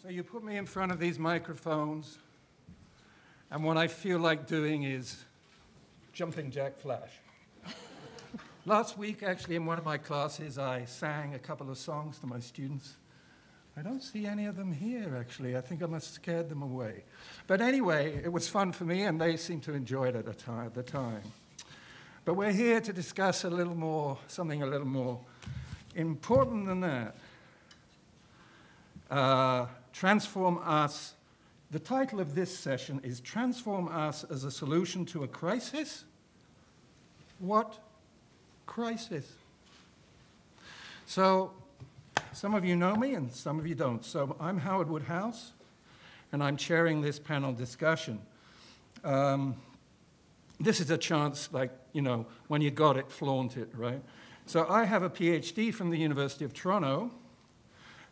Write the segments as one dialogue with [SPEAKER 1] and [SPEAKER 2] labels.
[SPEAKER 1] So you put me in front of these microphones, and what I feel like doing is jumping jack flash. Last week, actually, in one of my classes, I sang a couple of songs to my students. I don't see any of them here, actually. I think I must have scared them away. But anyway, it was fun for me, and they seemed to enjoy it at the time. But we're here to discuss something a little more important than that. TransformUS. The title of this session is TransformUS as a Solution to a Crisis. What crisis? So, some of you know me and some of you don't. So I'm Howard Woodhouse, and I'm chairing this panel discussion. This is a chance, like, you know, when you got it, flaunt it, right? So I have a PhD from the University of Toronto,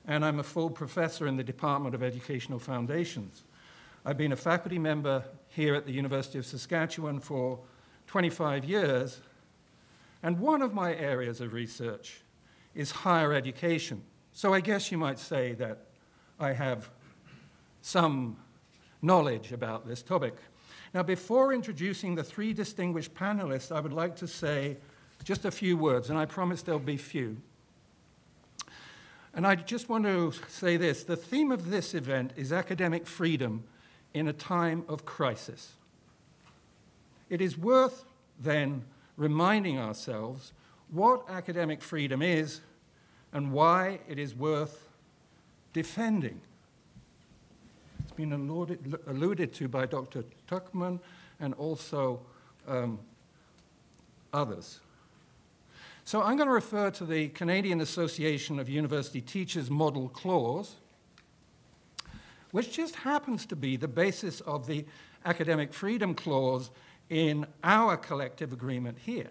[SPEAKER 1] and I'm a full professor in the Department of Educational Foundations. I've been a faculty member here at the University of Saskatchewan for 25 years, and one of my areas of research is higher education. So I guess you might say that I have some knowledge about this topic. Now, before introducing the three distinguished panelists, I would like to say just a few words, and I promise there'll be few. And I just want to say this. The theme of this event is academic freedom in a time of crisis. It is worth, then, reminding ourselves what academic freedom is and why it is worth defending. It's been alluded to by Dr. Tuckman and also others. So I'm going to refer to the Canadian Association of University Teachers Model Clause, which just happens to be the basis of the Academic Freedom Clause in our collective agreement here.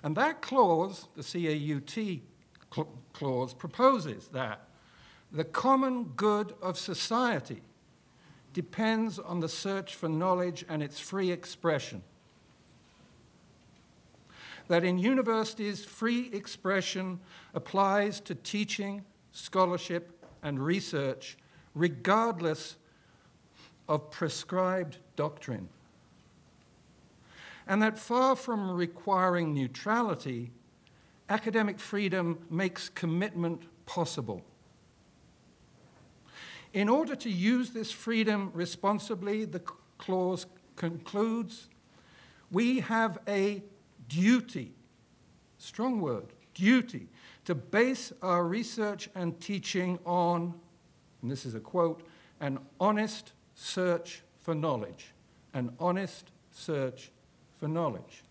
[SPEAKER 1] And that clause, the CAUT clause, proposes that the common good of society depends on the search for knowledge and its free expression. That in universities, free expression applies to teaching, scholarship, and research, regardless of prescribed doctrine. And that far from requiring neutrality, academic freedom makes commitment possible. In order to use this freedom responsibly, the clause concludes, we have a duty, strong word, duty, to base our research and teaching on, and this is a quote, an honest search for knowledge. An honest search for knowledge.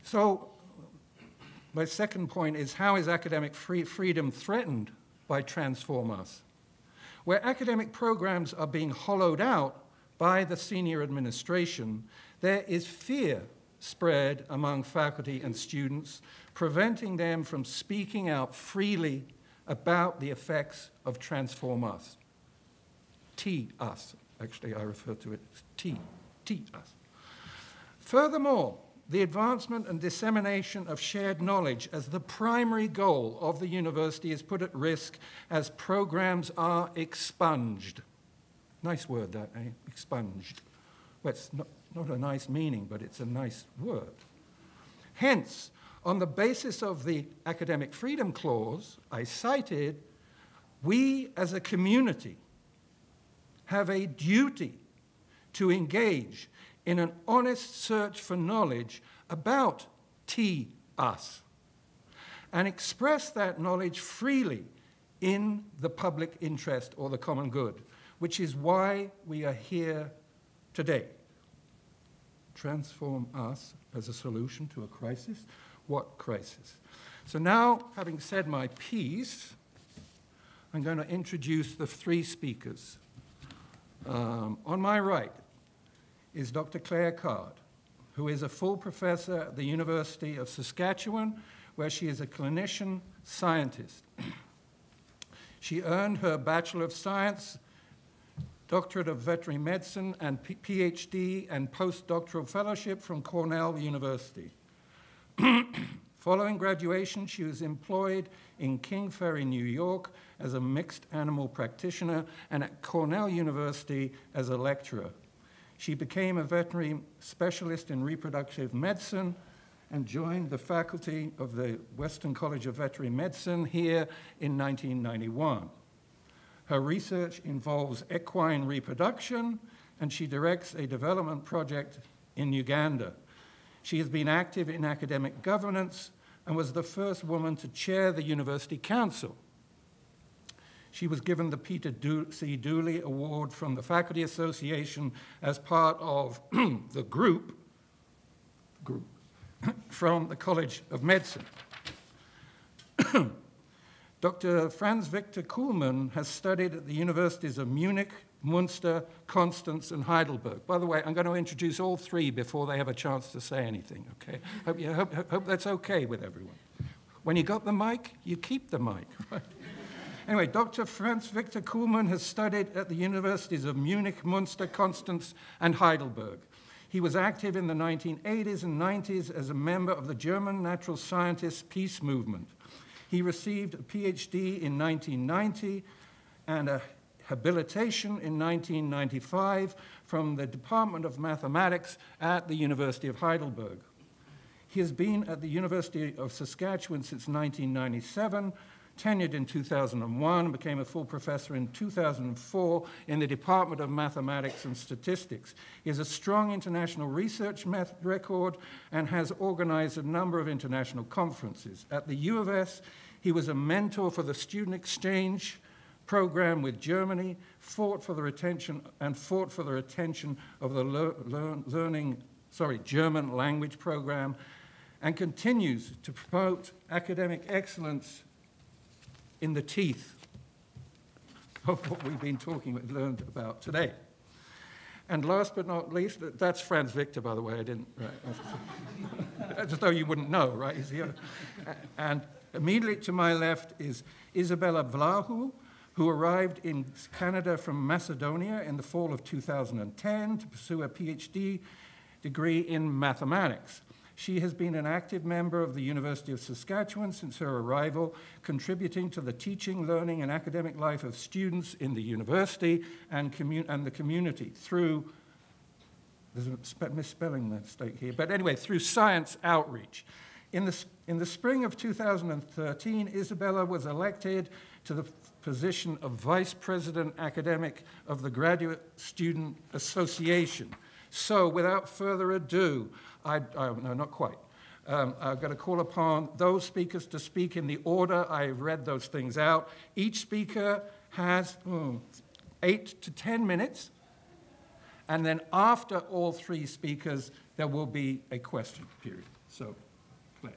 [SPEAKER 1] So, my second point is, how is academic freedom threatened by TransformUS? Where academic programs are being hollowed out by the senior administration, there is fear spread among faculty and students, preventing them from speaking out freely about the effects of TransformUS. T-us, actually I refer to it as T-us. Furthermore, the advancement and dissemination of shared knowledge as the primary goal of the university is put at risk as programs are expunged. Nice word, that, eh? Expunged. Well, it's not a nice meaning, but it's a nice word. Hence, on the basis of the Academic Freedom Clause I cited, we as a community have a duty to engage in an honest search for knowledge about us and express that knowledge freely in the public interest or the common good, which is why we are here today. TransformUS as a solution to a crisis? What crisis? So now, having said my piece, I'm going to introduce the three speakers. On my right is Dr. Claire Card, who is a full professor at the University of Saskatchewan, where she is a clinician scientist. She earned her Bachelor of Science, Doctorate of Veterinary Medicine, and PhD and postdoctoral fellowship from Cornell University. Following graduation, she was employed in King Ferry, New York, as a mixed animal practitioner and at Cornell University as a lecturer. She became a veterinary specialist in reproductive medicine and joined the faculty of the Western College of Veterinary Medicine here in 1991. Her research involves equine reproduction, and she directs a development project in Uganda. She has been active in academic governance and was the first woman to chair the University Council. She was given the Peter C. Dooley Award from the Faculty Association as part of the group from the College of Medicine. Dr. Franz Victor Kuhlmann has studied at the universities of Munich, Munster, Constance, and Heidelberg. By the way, I'm going to introduce all three before they have a chance to say anything, okay? Hope that's okay with everyone. When you got the mic, you keep the mic, right? Anyway, Dr. Franz Victor Kuhlmann has studied at the universities of Munich, Munster, Constance, and Heidelberg. He was active in the 1980s and 90s as a member of the German natural scientists peace movement. He received a PhD in 1990 and a habilitation in 1995 from the Department of Mathematics at the University of Heidelberg. He has been at the University of Saskatchewan since 1997, tenured in 2001, became a full professor in 2004 in the Department of Mathematics and Statistics. He has a strong international research record and has organized a number of international conferences. At the U of S, he was a mentor for the student exchange program with Germany, fought for the retention of the German language program, and continues to promote academic excellence in the teeth of what we've been learned about today. And last but not least, that's Franz Victor, by the way. I didn't, right? As though you wouldn't know, right? He's here. And immediately to my left is Isabella Vlahu, who arrived in Canada from Macedonia in the fall of 2010 to pursue a PhD degree in mathematics. She has been an active member of the University of Saskatchewan since her arrival, contributing to the teaching, learning, and academic life of students in the university and the community through, there's a misspelling mistake here, but anyway, through science outreach. In the spring of 2013, Isabella was elected to the position of Vice President Academic of the Graduate Student Association. So, without further ado, no, not quite. I've got to call upon those speakers to speak in the order I read those things out. Each speaker has 8 to 10 minutes, and then after all three speakers, there will be a question period. So, Claire.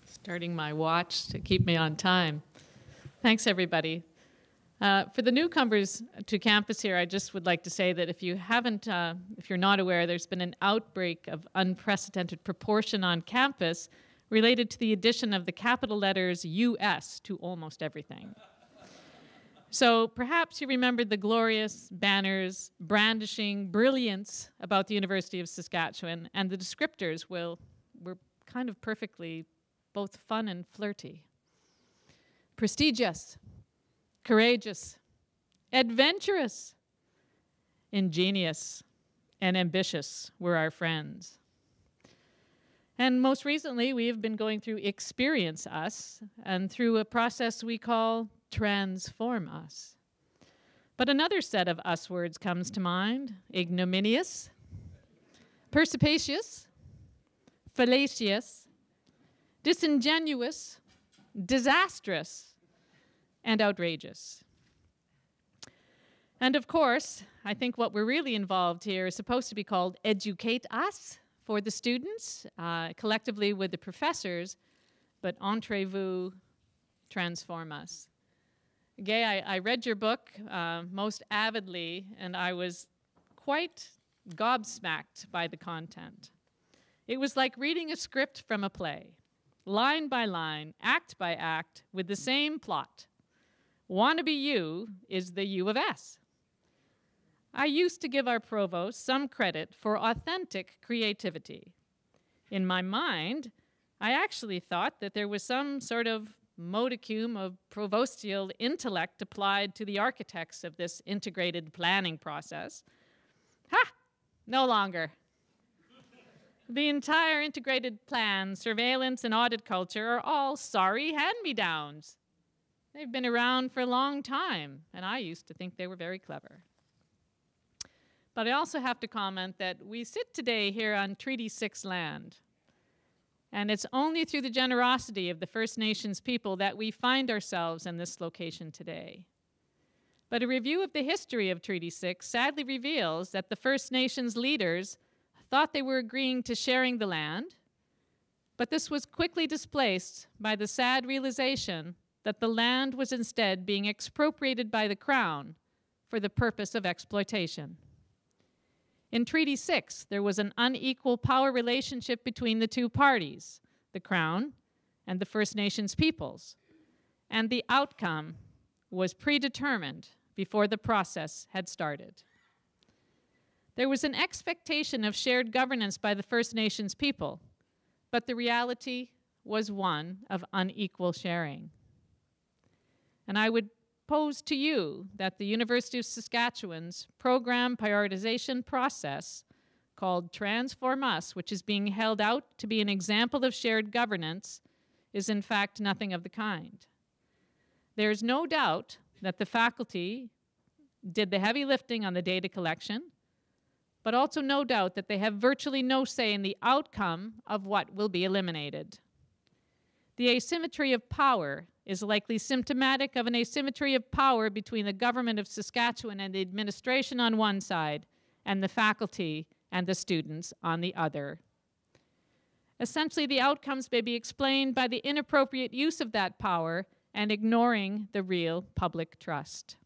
[SPEAKER 2] Starting my watch to keep me on time. Thanks, everybody. For the newcomers to campus here, I just would like to say that if you're not aware, there's been an outbreak of unprecedented proportion on campus related to the addition of the capital letters US to almost everything. So perhaps you remembered the glorious banners brandishing brilliance about the University of Saskatchewan, and the descriptors were kind of perfectly both fun and flirty. Prestigious, courageous, adventurous, ingenious, and ambitious were our friends. And most recently, we have been going through Experience Us and through a process we call TransformUS. But another set of us words comes to mind: ignominious, perspicacious, fallacious, disingenuous, disastrous, and outrageous. And of course, I think what we're really involved here is supposed to be called Educate Us for the students, collectively with the professors, but entrez-vous, transform us. Gay, I read your book most avidly, and I was quite gobsmacked by the content. It was like reading a script from a play, line by line, act by act, with the same plot. Wannabe U is the U of S. I used to give our provost some credit for authentic creativity. In my mind, I actually thought that there was some sort of modicum of provostial intellect applied to the architects of this integrated planning process. Ha! No longer. The entire integrated plan, surveillance, and audit culture are all sorry hand-me-downs. They've been around for a long time, and I used to think they were very clever. But I also have to comment that we sit today here on Treaty 6 land, and it's only through the generosity of the First Nations people that we find ourselves in this location today. But a review of the history of Treaty 6 sadly reveals that the First Nations leaders thought they were agreeing to sharing the land, but this was quickly displaced by the sad realization that the land was instead being expropriated by the Crown for the purpose of exploitation. In Treaty 6, there was an unequal power relationship between the two parties, the Crown and the First Nations peoples, and the outcome was predetermined before the process had started. There was an expectation of shared governance by the First Nations people, but the reality was one of unequal sharing. And I would pose to you that the University of Saskatchewan's program prioritization process called TransformUS, which is being held out to be an example of shared governance, is in fact nothing of the kind. There is no doubt that the faculty did the heavy lifting on the data collection, but also no doubt that they have virtually no say in the outcome of what will be eliminated. The asymmetry of power is likely symptomatic of an asymmetry of power between the government of Saskatchewan and the administration on one side and the faculty and the students on the other. Essentially, the outcomes may be explained by the inappropriate use of that power and ignoring the real public trust.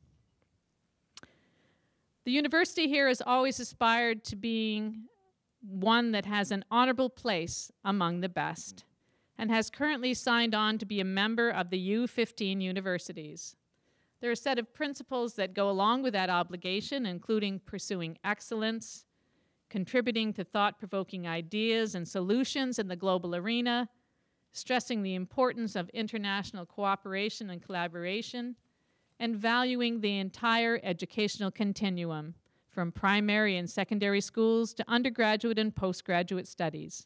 [SPEAKER 2] The university here has always aspired to being one that has an honorable place among the best, and has currently signed on to be a member of the U15 universities. There are a set of principles that go along with that obligation, including pursuing excellence, contributing to thought-provoking ideas and solutions in the global arena, stressing the importance of international cooperation and collaboration, and valuing the entire educational continuum, from primary and secondary schools to undergraduate and postgraduate studies.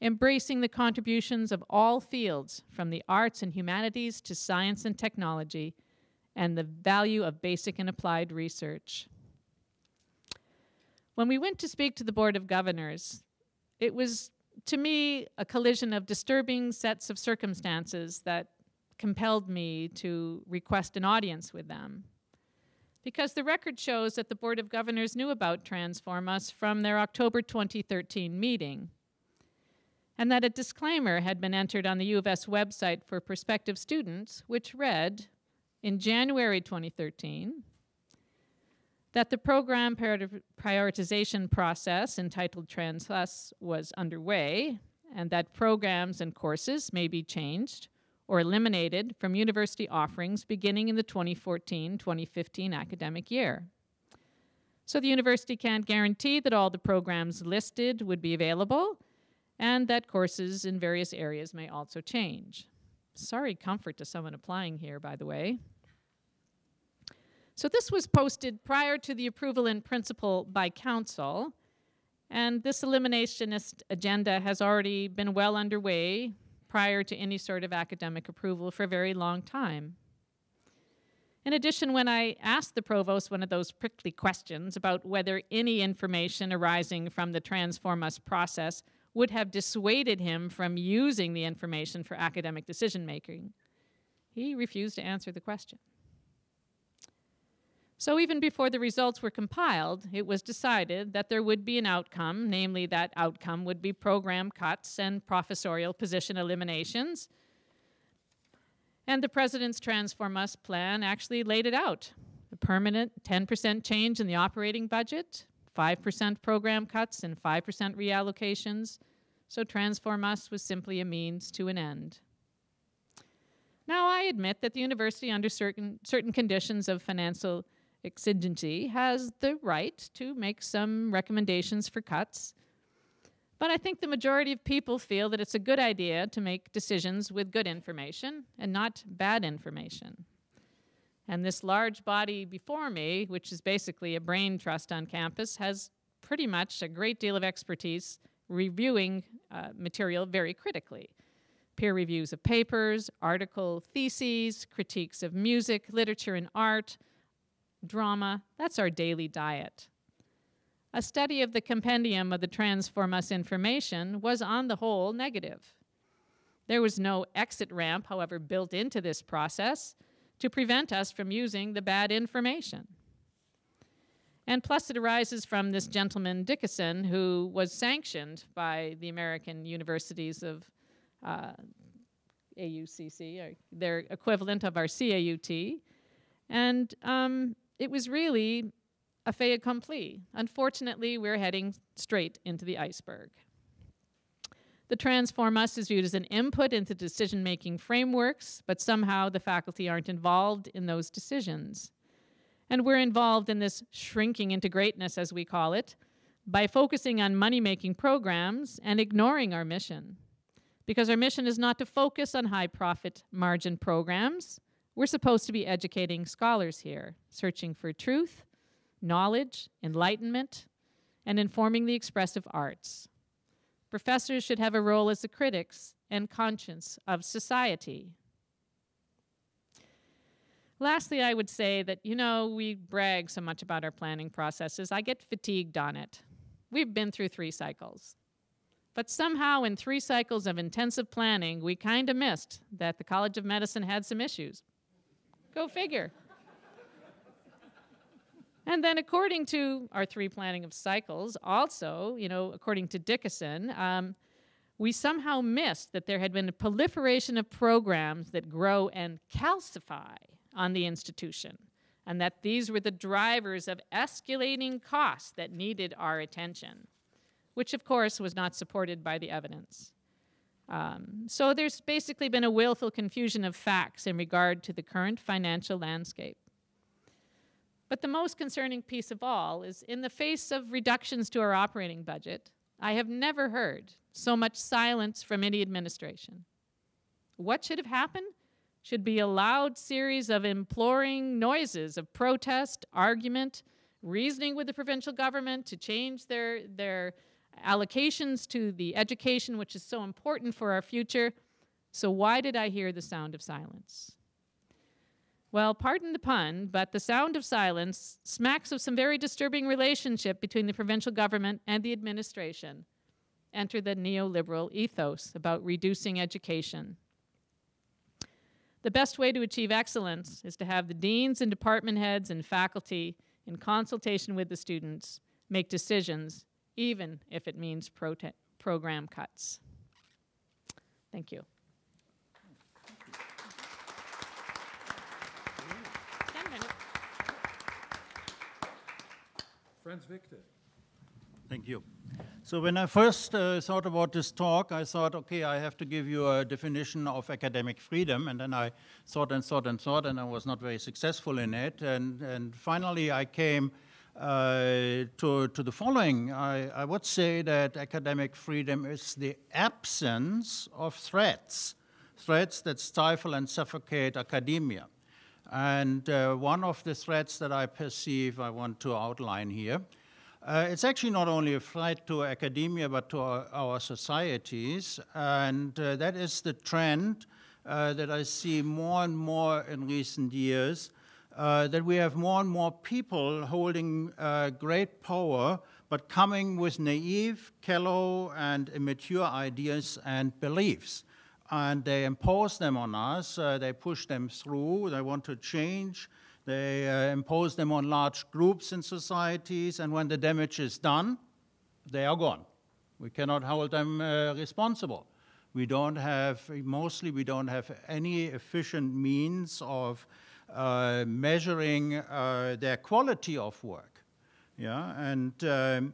[SPEAKER 2] Embracing the contributions of all fields, from the arts and humanities to science and technology, and the value of basic and applied research. When we went to speak to the Board of Governors, it was, to me, a collision of disturbing sets of circumstances that compelled me to request an audience with them. Because the record shows that the Board of Governors knew about TransformUS from their October 2013 meeting, and that a disclaimer had been entered on the U of S website for prospective students, which read, in January 2013, that the program prioritization process entitled TransFUS was underway, and that programs and courses may be changed or eliminated from university offerings beginning in the 2014-2015 academic year. So the university can't guarantee that all the programs listed would be available, and that courses in various areas may also change. Sorry comfort to someone applying here, by the way. So this was posted prior to the approval in principle by council, and this eliminationist agenda has already been well underway prior to any sort of academic approval for a very long time. In addition, when I asked the provost one of those prickly questions about whether any information arising from the TransformUS process would have dissuaded him from using the information for academic decision-making, he refused to answer the question. So even before the results were compiled, it was decided that there would be an outcome, namely that outcome would be program cuts and professorial position eliminations. And the President's TransformUS plan actually laid it out. A permanent 10% change in the operating budget, 5% program cuts, and 5% reallocations. So TransformUS was simply a means to an end. Now, I admit that the university, under certain conditions of financial exigency, has the right to make some recommendations for cuts. But I think the majority of people feel that it's a good idea to make decisions with good information and not bad information. And this large body before me, which is basically a brain trust on campus, has pretty much a great deal of expertise reviewing material very critically. Peer reviews of papers, article theses, critiques of music, literature and art, drama. That's our daily diet. A study of the compendium of the TransformUS information was on the whole negative. There was no exit ramp, however, built into this process to prevent us from using the bad information. And plus it arises from this gentleman Dickinson, who was sanctioned by the American universities of AUCC, or their equivalent of our CAUT. And it was really a fait accompli. Unfortunately, we're heading straight into the iceberg. The TransformUS is viewed as an input into decision-making frameworks, but somehow the faculty aren't involved in those decisions. And we're involved in this shrinking into greatness, as we call it, by focusing on money-making programs and ignoring our mission. Because our mission is not to focus on high-profit margin programs. We're supposed to be educating scholars here, searching for truth, knowledge, enlightenment, and informing the expressive arts. Professors should have a role as the critics and conscience of society. Lastly, I would say that, we brag so much about our planning processes. I get fatigued on it. We've been through 3 cycles. But somehow in 3 cycles of intensive planning, we kind of missed that the College of Medicine had some issues. Go figure. And then according to our 3 planning of cycles, also, according to Dickinson, we somehow missed that there had been a proliferation of programs that grow and calcify on the institution, and that these were the drivers of escalating costs that needed our attention, which of course was not supported by the evidence. So there's basically been a willful confusion of facts in regard to the current financial landscape. But the most concerning piece of all is in the face of reductions to our operating budget, I have never heard so much silence from any administration. What should have happened? Should be a loud series of imploring noises of protest, argument, reasoning with the provincial government to change their allocations to the education, which is so important for our future. So why did I hear the sound of silence? Well, pardon the pun, but the sound of silence smacks of some very disturbing relationship between the provincial government and the administration. Enter the neoliberal ethos about reducing education. The best way to achieve excellence is to have the deans and department heads and faculty, in consultation with the students, make decisions, even if it means program cuts. Thank you.
[SPEAKER 1] Franz Victor.
[SPEAKER 3] Thank you. So when I first thought about this talk, I thought, okay, I have to give you a definition of academic freedom. And then I thought, and I was not very successful in it. And finally, I came to the following. I would say that academic freedom is the absence of threats that stifle and suffocate academia. And one of the threats that I perceive I want to outline here. It's actually not only a threat to academia, but to our societies. And that is the trend that I see more and more in recent years, that we have more and more people holding great power, but coming with naive, callow, and immature ideas and beliefs. And they impose them on us, they push them through, they want to change, they impose them on large groups in societies, and when the damage is done, they are gone. We cannot hold them responsible. Mostly we don't have any efficient means of measuring their quality of work. Yeah, and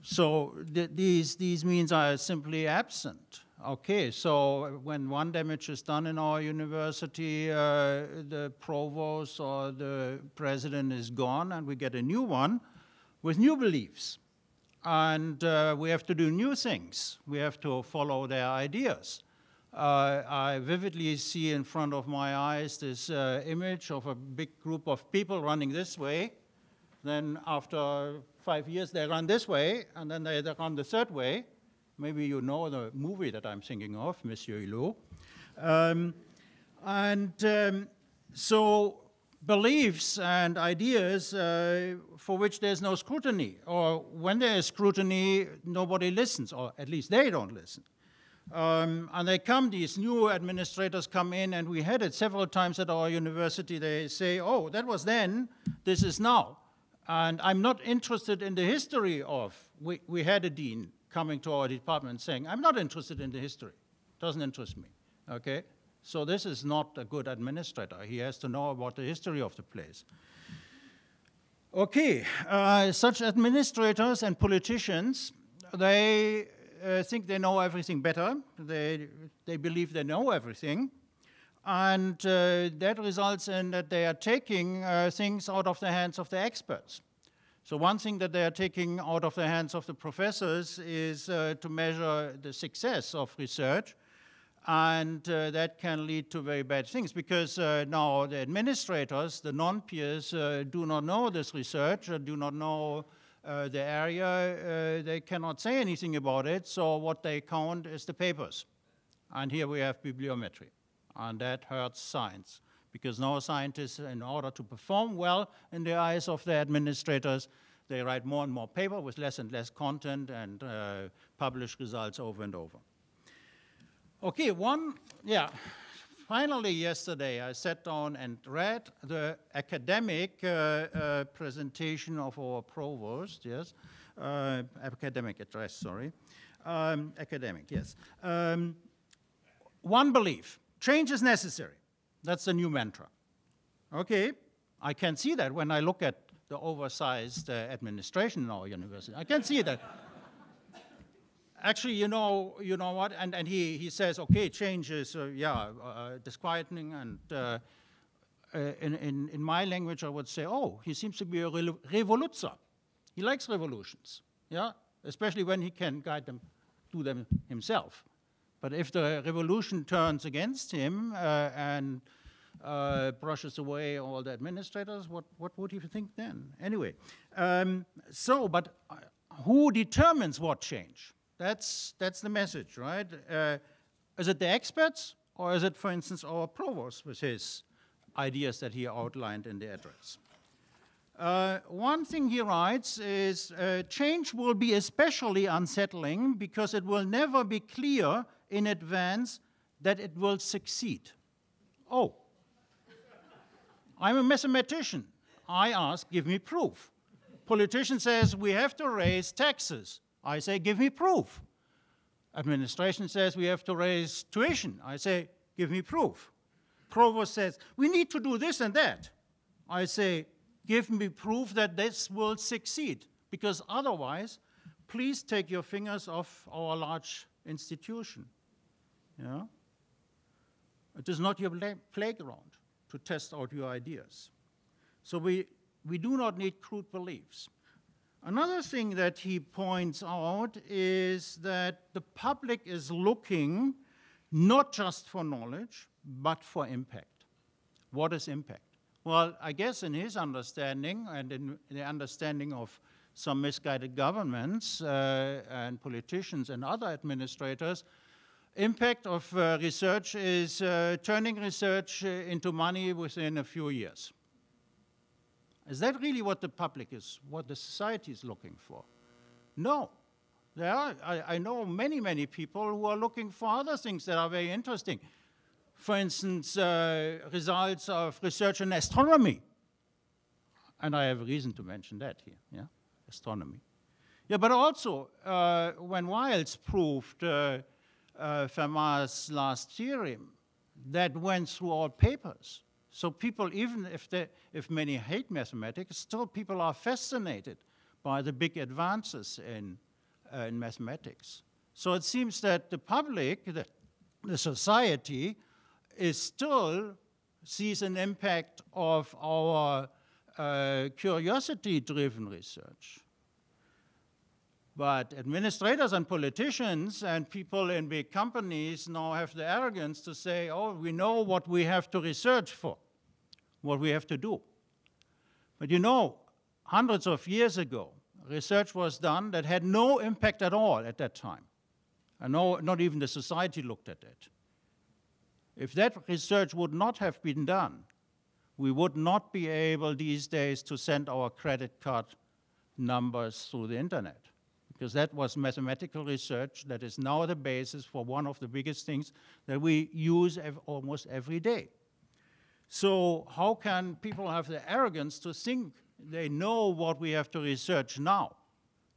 [SPEAKER 3] so these means are simply absent. Okay, so when one damage is done in our university, the provost or the president is gone, and we get a new one with new beliefs. and we have to do new things. We have to follow their ideas. I vividly see in front of my eyes this image of a big group of people running this way. Then after 5 years, they run this way, and then they run the third way. Maybe you know the movie that I'm thinking of, Monsieur Hulot. So beliefs and ideas for which there's no scrutiny, or when there is scrutiny, nobody listens, or at least they don't listen. And these new administrators come in, and we had it several times at our university. They say, oh, that was then, this is now. And I'm not interested in the history of, we had a dean coming to our department saying, I'm not interested in the history. Doesn't interest me, okay? So this is not a good administrator. He has to know about the history of the place. Okay, such administrators and politicians, they think they know everything better. They believe they know everything. And that results in that they are taking things out of the hands of the experts. So one thing that they are taking out of the hands of the professors is to measure the success of research. And that can lead to very bad things, because now the administrators, the non-peers, do not know this research, do not know the area. They cannot say anything about it, so what they count is the papers. And here we have bibliometry, and that hurts science, because now scientists, in order to perform well in the eyes of the administrators, they write more and more paper with less and less content and publish results over and over. Okay, finally yesterday I sat down and read the academic presentation of our provost, yes, academic address, sorry, academic, yes. One belief, change is necessary. That's the new mantra. Okay, I can see that when I look at the oversized administration in our university. I can see that. Actually, you know what? And he says, okay, change is, disquieting. And in my language, I would say, oh, he seems to be a revoluzer. He likes revolutions, yeah, especially when he can guide them, do them himself. But if the revolution turns against him and brushes away all the administrators, what would you think then? Anyway, but who determines what change? That's the message, right? Is it the experts, or is it, for instance, our provost with his ideas that he outlined in the address? One thing he writes is, change will be especially unsettling because it will never be clear in advance that it will succeed. Oh, I'm a mathematician. I ask, give me proof. Politician says, we have to raise taxes. I say, give me proof. Administration says, we have to raise tuition. I say, give me proof. Provost says, we need to do this and that. I say, give me proof that this will succeed, because otherwise, please take your fingers off our large institution. Yeah? It is not your playground to test out your ideas. So we do not need crude beliefs. Another thing that he points out is that the public is looking not just for knowledge, but for impact. What is impact? Well, I guess in his understanding, and in the understanding of some misguided governments and politicians and other administrators, impact of research is turning research into money within a few years. Is that really what the public is, what the society is looking for? No. I know many people who are looking for other things that are very interesting. For instance, results of research in astronomy. And I have a reason to mention that here, yeah, astronomy. Yeah, but also, when Wiles proved Fermat's last theorem, that went through all papers. So people, even if many hate mathematics, still people are fascinated by the big advances in mathematics. So it seems that the public, the society, still sees an impact of our curiosity-driven research. But administrators and politicians and people in big companies now have the arrogance to say, oh, we know what we have to research for, what we have to do. But you know, hundreds of years ago, research was done that had no impact at all at that time. And no, not even the society looked at it. If that research would not have been done, we would not be able these days to send our credit card numbers through the internet. Because that was mathematical research that is now the basis for one of the biggest things that we use almost every day. So how can people have the arrogance to think they know what we have to research now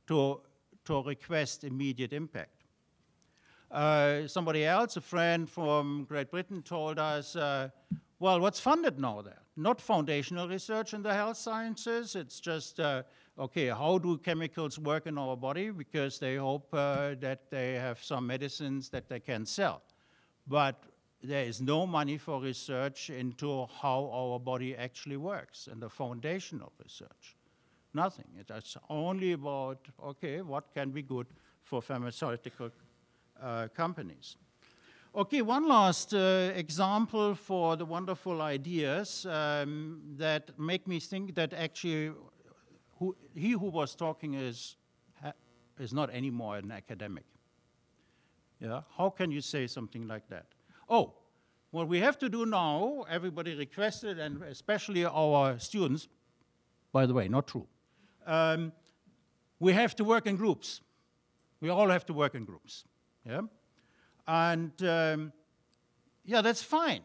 [SPEAKER 3] to request immediate impact? Somebody else, a friend from Great Britain, told us, well, what's funded now there? Not foundational research in the health sciences. It's just, okay, how do chemicals work in our body? Because they hope that they have some medicines that they can sell. But there is no money for research into how our body actually works and the foundational research. Nothing. It's only about, okay, what can be good for pharmaceutical companies. Okay, one last example for the wonderful ideas that make me think that actually he who was talking is not anymore an academic. Yeah? How can you say something like that? Oh, what we have to do now, everybody requested, and especially our students, by the way, not true, we have to work in groups. We all have to work in groups. Yeah? And yeah, that's fine.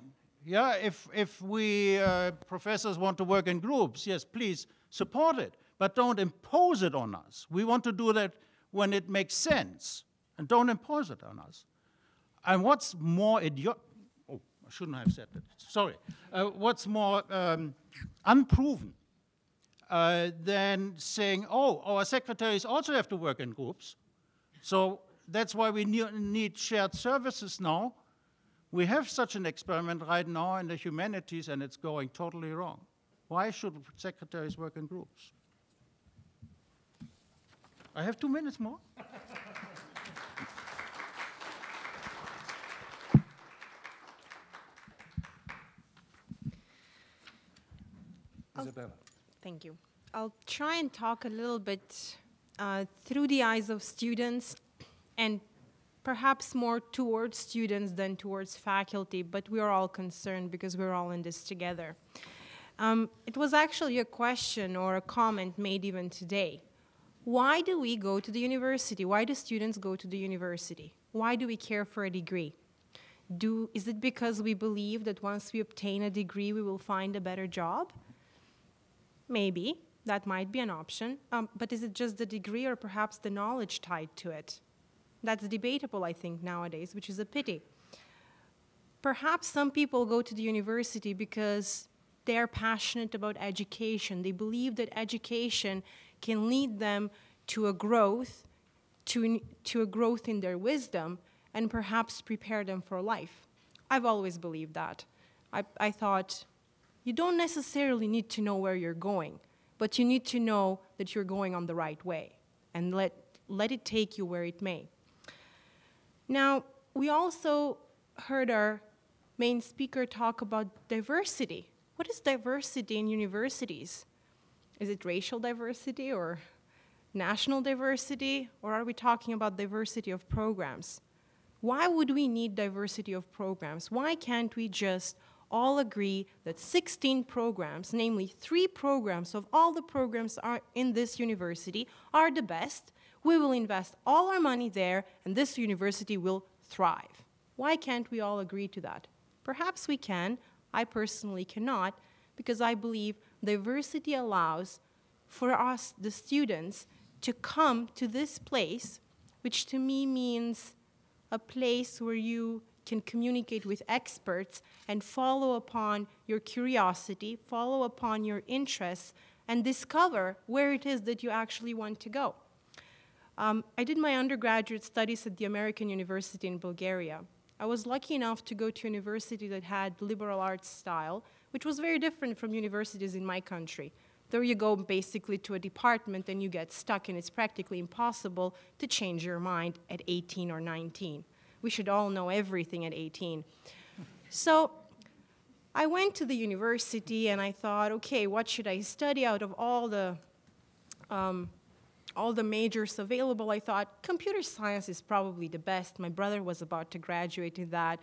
[SPEAKER 3] Yeah, if we professors want to work in groups, yes, please support it, but don't impose it on us. We want to do that when it makes sense, and don't impose it on us. And what's more oh, I shouldn't have said that. Sorry. What's more unproven than saying, oh, our secretaries also have to work in groups, so that's why we need shared services now. We have such an experiment right now in the humanities, and it's going totally wrong. Why should secretaries work in groups? I have 2 minutes more.
[SPEAKER 1] Isabella.
[SPEAKER 4] Thank you. I'll try and talk a little bit through the eyes of students, and perhaps more towards students than towards faculty, but we are all concerned because we're all in this together. It was actually a question or a comment made even today. Why do we go to the university? Why do students go to the university? Why do we care for a degree? Is it because we believe that once we obtain a degree, we will find a better job? Maybe. That might be an option. But is it just the degree or perhaps the knowledge tied to it? That's debatable, I think, nowadays, which is a pity. Perhaps some people go to the university because they're passionate about education. They believe that education can lead them to a growth, to a growth in their wisdom, and perhaps prepare them for life. I've always believed that. I thought, you don't necessarily need to know where you're going, but you need to know that you're going on the right way, and let it take you where it may. Now, we also heard our main speaker talk about diversity. What is diversity in universities? Is it racial diversity or national diversity, or are we talking about diversity of programs? Why would we need diversity of programs? Why can't we just all agree that 16 programs, namely 3 programs of all the programs are in this university, are the best? We will invest all our money there, and this university will thrive. Why can't we all agree to that? Perhaps we can. I personally cannot, because I believe diversity allows for us, the students, to come to this place, which to me means a place where you can communicate with experts and follow upon your curiosity, follow upon your interests, and discover where it is that you actually want to go. I did my undergraduate studies at the American University in Bulgaria. I was lucky enough to go to a university that had liberal arts style, which was very different from universities in my country. There you go basically to a department and you get stuck, and it's practically impossible to change your mind at 18 or 19. We should all know everything at 18. So I went to the university and I thought, okay, what should I study out of all the majors available? I thought computer science is probably the best. My brother was about to graduate in that.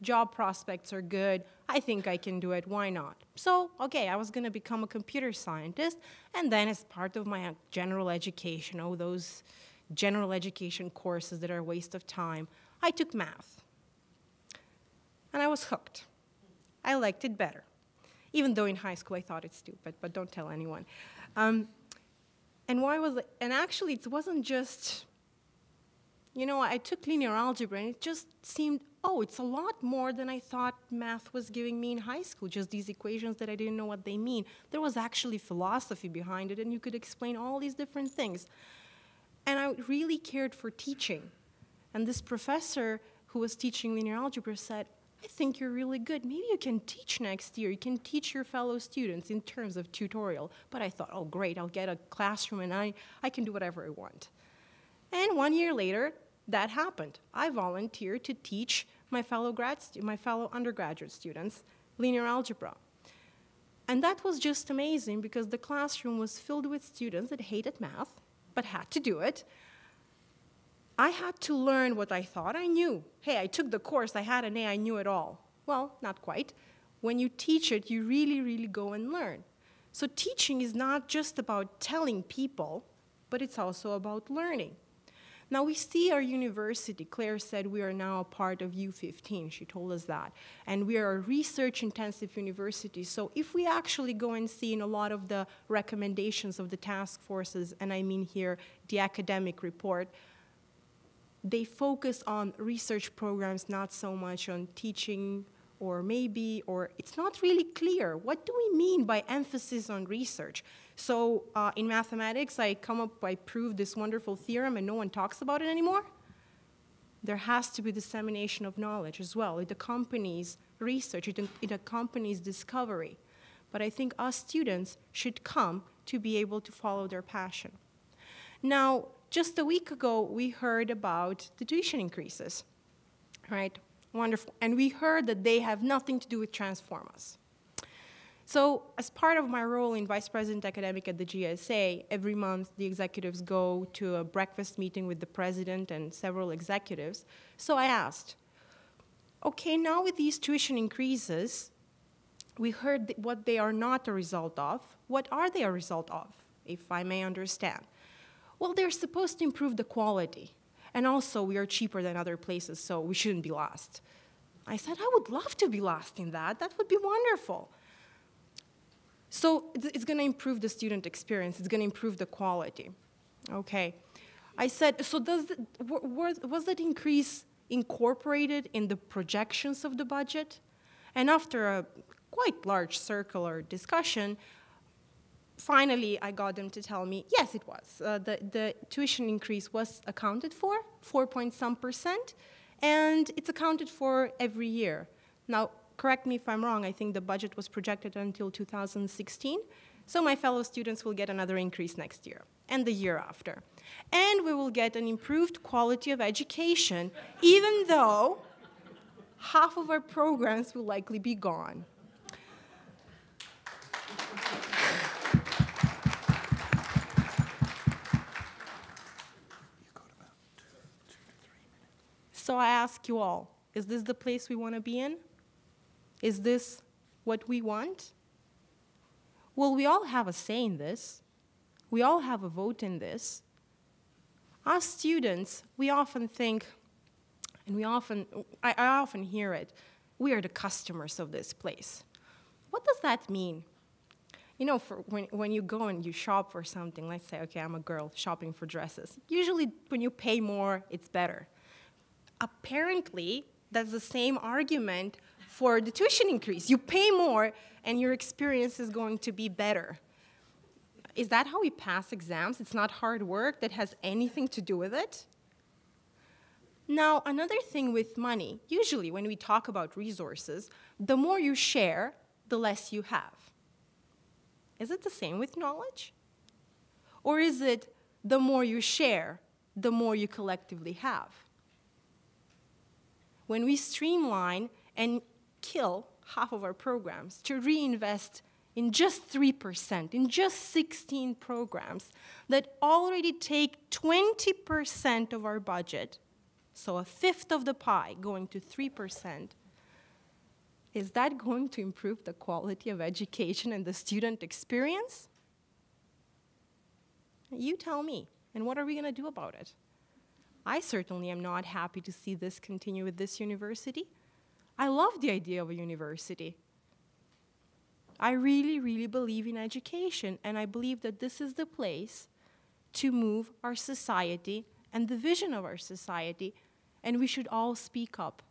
[SPEAKER 4] Job prospects are good. I think I can do it. Why not? So, okay, I was going to become a computer scientist, and then as part of my general education, those general education courses that are a waste of time, I took math. And I was hooked. I liked it better, even though in high school I thought it's stupid, but don't tell anyone. And actually it wasn't just, I took linear algebra and it just seemed, it's a lot more than I thought math was giving me in high school, just these equations that I didn't know what they mean. There was actually philosophy behind it, and you could explain all these different things. And I really cared for teaching. And this professor who was teaching linear algebra said, I think you're really good. Maybe you can teach next year. You can teach your fellow students in terms of tutorial. But I thought, oh, great, I'll get a classroom and I can do whatever I want. And 1 year later, that happened. I volunteered to teach my fellow undergraduate students linear algebra. And that was just amazing because the classroom was filled with students that hated math, but had to do it. I had to learn what I thought I knew. Hey, I took the course, I had an A, I knew it all. Well, not quite. When you teach it, you really, really go and learn. So teaching is not just about telling people, but it's also about learning. Now we see our university, Claire said we are now a part of U15, she told us that. And we are a research-intensive university, so if we actually go and see in a lot of the recommendations of the task forces, and I mean here the academic report, they focus on research programs, not so much on teaching, or it's not really clear. What do we mean by emphasis on research? So in mathematics, I prove this wonderful theorem and no one talks about it anymore. There has to be dissemination of knowledge as well. It accompanies research, it accompanies discovery. But I think us students should come to be able to follow their passion. Now, just a week ago, we heard about the tuition increases, right? Wonderful. And we heard that they have nothing to do with TransformUS. So as part of my role in Vice President Academic at the GSA, every month the executives go to a breakfast meeting with the president and several executives. So I asked, okay, now with these tuition increases, we heard what they are not a result of. What are they a result of, if I may understand? Well, they're supposed to improve the quality. And also, we are cheaper than other places, so we shouldn't be last. I said, I would love to be last in that. That would be wonderful. So it's going to improve the student experience. It's going to improve the quality. Okay. I said, so was that increase incorporated in the projections of the budget? And after a quite large circular discussion, finally, I got them to tell me, yes, it was. The tuition increase was accounted for, 4-point-some%, and it's accounted for every year. Now, correct me if I'm wrong, I think the budget was projected until 2016, so my fellow students will get another increase next year, and the year after. And we will get an improved quality of education, even though half of our programs will likely be gone. So I ask you all, is this the place we want to be in? Is this what we want? Well, we all have a say in this. We all have a vote in this. As students, we often think, and I often hear it, we are the customers of this place. What does that mean? You know, when you go and you shop for something, let's say, okay, I'm a girl shopping for dresses. Usually when you pay more, it's better. Apparently, that's the same argument for the tuition increase. You pay more, and your experience is going to be better. Is that how we pass exams? It's not hard work that has anything to do with it? Now, another thing with money, usually when we talk about resources, the more you share, the less you have. Is it the same with knowledge? Or is it the more you share, the more you collectively have? When we streamline and kill half of our programs to reinvest in just 3%, in just 16 programs that already take 20% of our budget, so a fifth of the pie going to 3%, is that going to improve the quality of education and the student experience? You tell me, and what are we going to do about it? I certainly am not happy to see this continue with this university. I love the idea of a university. I really, really believe in education, and I believe that this is the place to move our society and the vision of our society, and we should all speak up.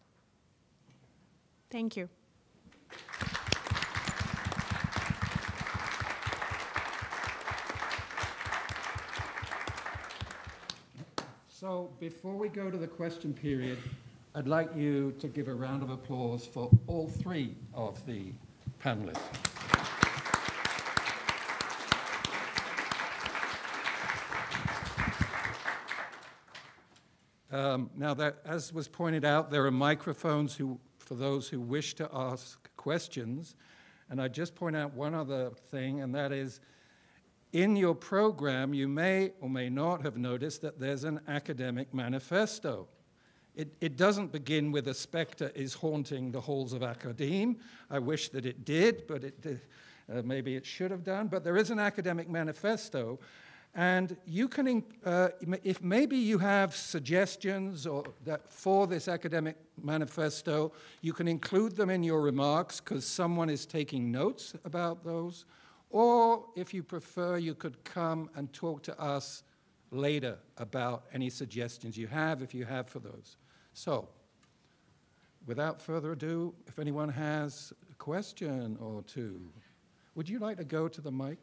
[SPEAKER 4] Thank you.
[SPEAKER 1] So before we go to the question period, I'd like you to give a round of applause for all three of the panelists. Now, as was pointed out, there are microphones for those who wish to ask questions. And I just point out one other thing, and that is, in your program, you may or may not have noticed that there's an academic manifesto. It doesn't begin with "a spectre is haunting the halls of academe." I wish that it did, but maybe it should have done. But there is an academic manifesto. And you can, if maybe you have suggestions for this academic manifesto, you can include them in your remarks because someone is taking notes about those. Or if you prefer, you could come and talk to us later about any suggestions you have, if you have for those. So, without further ado, if anyone has a question or two, would you like to go to the mic?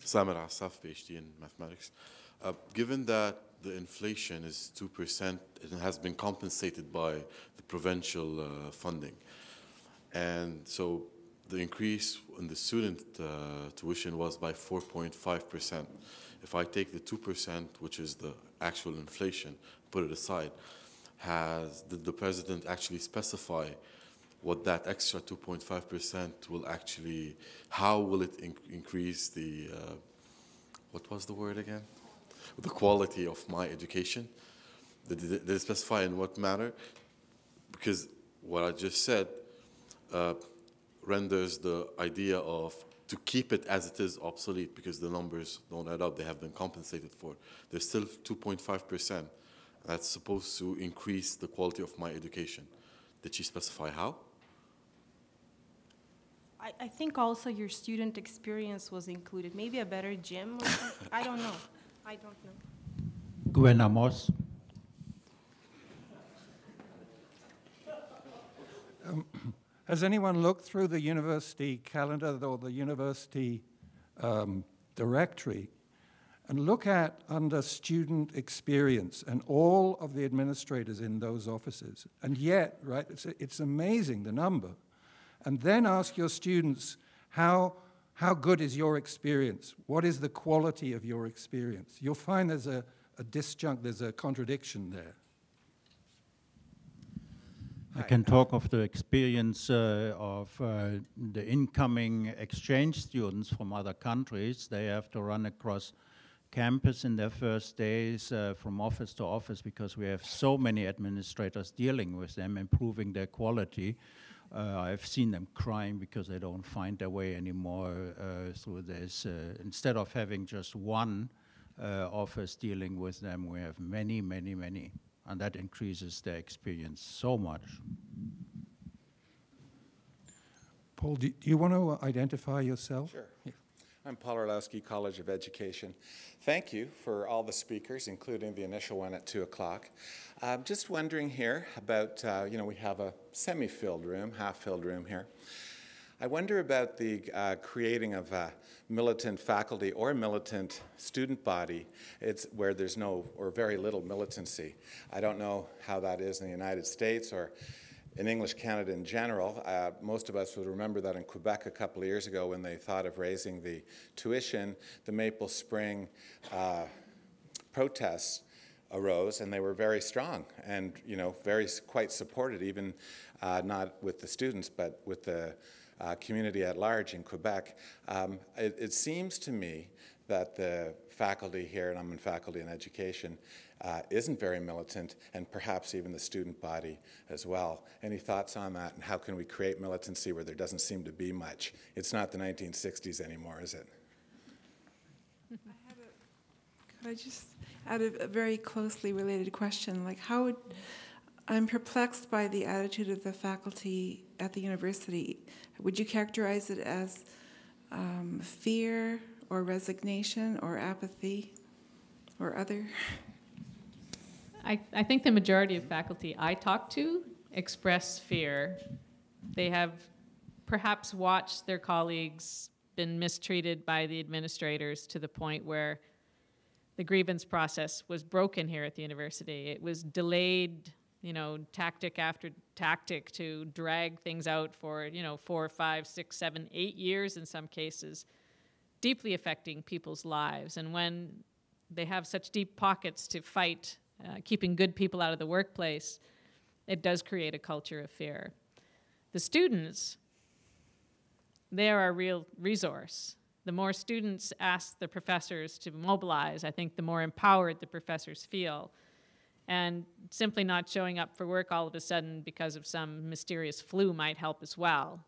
[SPEAKER 5] Samer Asaf, PhD in mathematics. Given that the inflation is 2% and has been compensated by the provincial funding, and so the increase in the student tuition was by 4.5%. If I take the 2%, which is the actual inflation, put it aside, did the president actually specify what that extra 2.5% will actually, how will it increase the, what was the word again? The quality of my education? Did they specify in what manner? Because what I just said renders the idea of to keep it as it is obsolete because the numbers don't add up, they have been compensated for. There's still 2.5%. That's supposed to increase the quality of my education. Did she specify how?
[SPEAKER 4] I think also your student experience was included. Maybe a better gym or something. I don't know. I don't know.
[SPEAKER 3] Gwen Amos.
[SPEAKER 1] Has anyone looked through the university calendar or the university directory and look at under student experience and all of the administrators in those offices? And yet, right, it's amazing, the number. And then ask your students, how good is your experience? What is the quality of your experience? You'll find there's a disjunct, there's a contradiction there.
[SPEAKER 3] I can talk of the experience of the incoming exchange students from other countries. They have to run across campus in their first days from office to office because we have so many administrators dealing with them, improving their quality. I've seen them crying because they don't find their way anymore through this. Instead of having just one office dealing with them, we have many, many, many. And that increases their experience so much.
[SPEAKER 1] Paul, do you want to identify yourself?
[SPEAKER 6] Sure. Yeah. I'm Paul Orlowski, College of Education. Thank you for all the speakers, including the initial one at 2 o'clock. Just wondering here about, we have a semi-filled room, half-filled room here. I wonder about the creating of a militant faculty or militant student body where there's no or very little militancy. I don't know how that is in the United States or in English Canada in general. Most of us would remember that in Quebec a couple of years ago when they thought of raising the tuition, the Maple Spring protests arose, and they were very strong and, you know, quite supported, even not with the students, but with the community at large in Quebec. It seems to me that the faculty here, and I'm in faculty in education, isn't very militant, and perhaps even the student body as well. Any thoughts on that, and how can we create militancy where there doesn't seem to be much? It's not the 1960s anymore, is it?
[SPEAKER 7] Could I just add a very closely related question? Like, how would, I'm perplexed by the attitude of the faculty at the university. Would you characterize it as fear or resignation or apathy or other?
[SPEAKER 2] I think the majority of faculty I talk to express fear. They have perhaps watched their colleagues been mistreated by the administrators to the point where the grievance process was broken here at the university. It was delayed, you know, tactic after tactic to drag things out for, you know, 4, 5, 6, 7, 8 years in some cases, deeply affecting people's lives. And when they have such deep pockets to fight, keeping good people out of the workplace, it does create a culture of fear. The students, they are a real resource. The more students ask the professors to mobilize, I think the more empowered the professors feel. And simply not showing up for work all of a sudden because of some mysterious flu might help as well.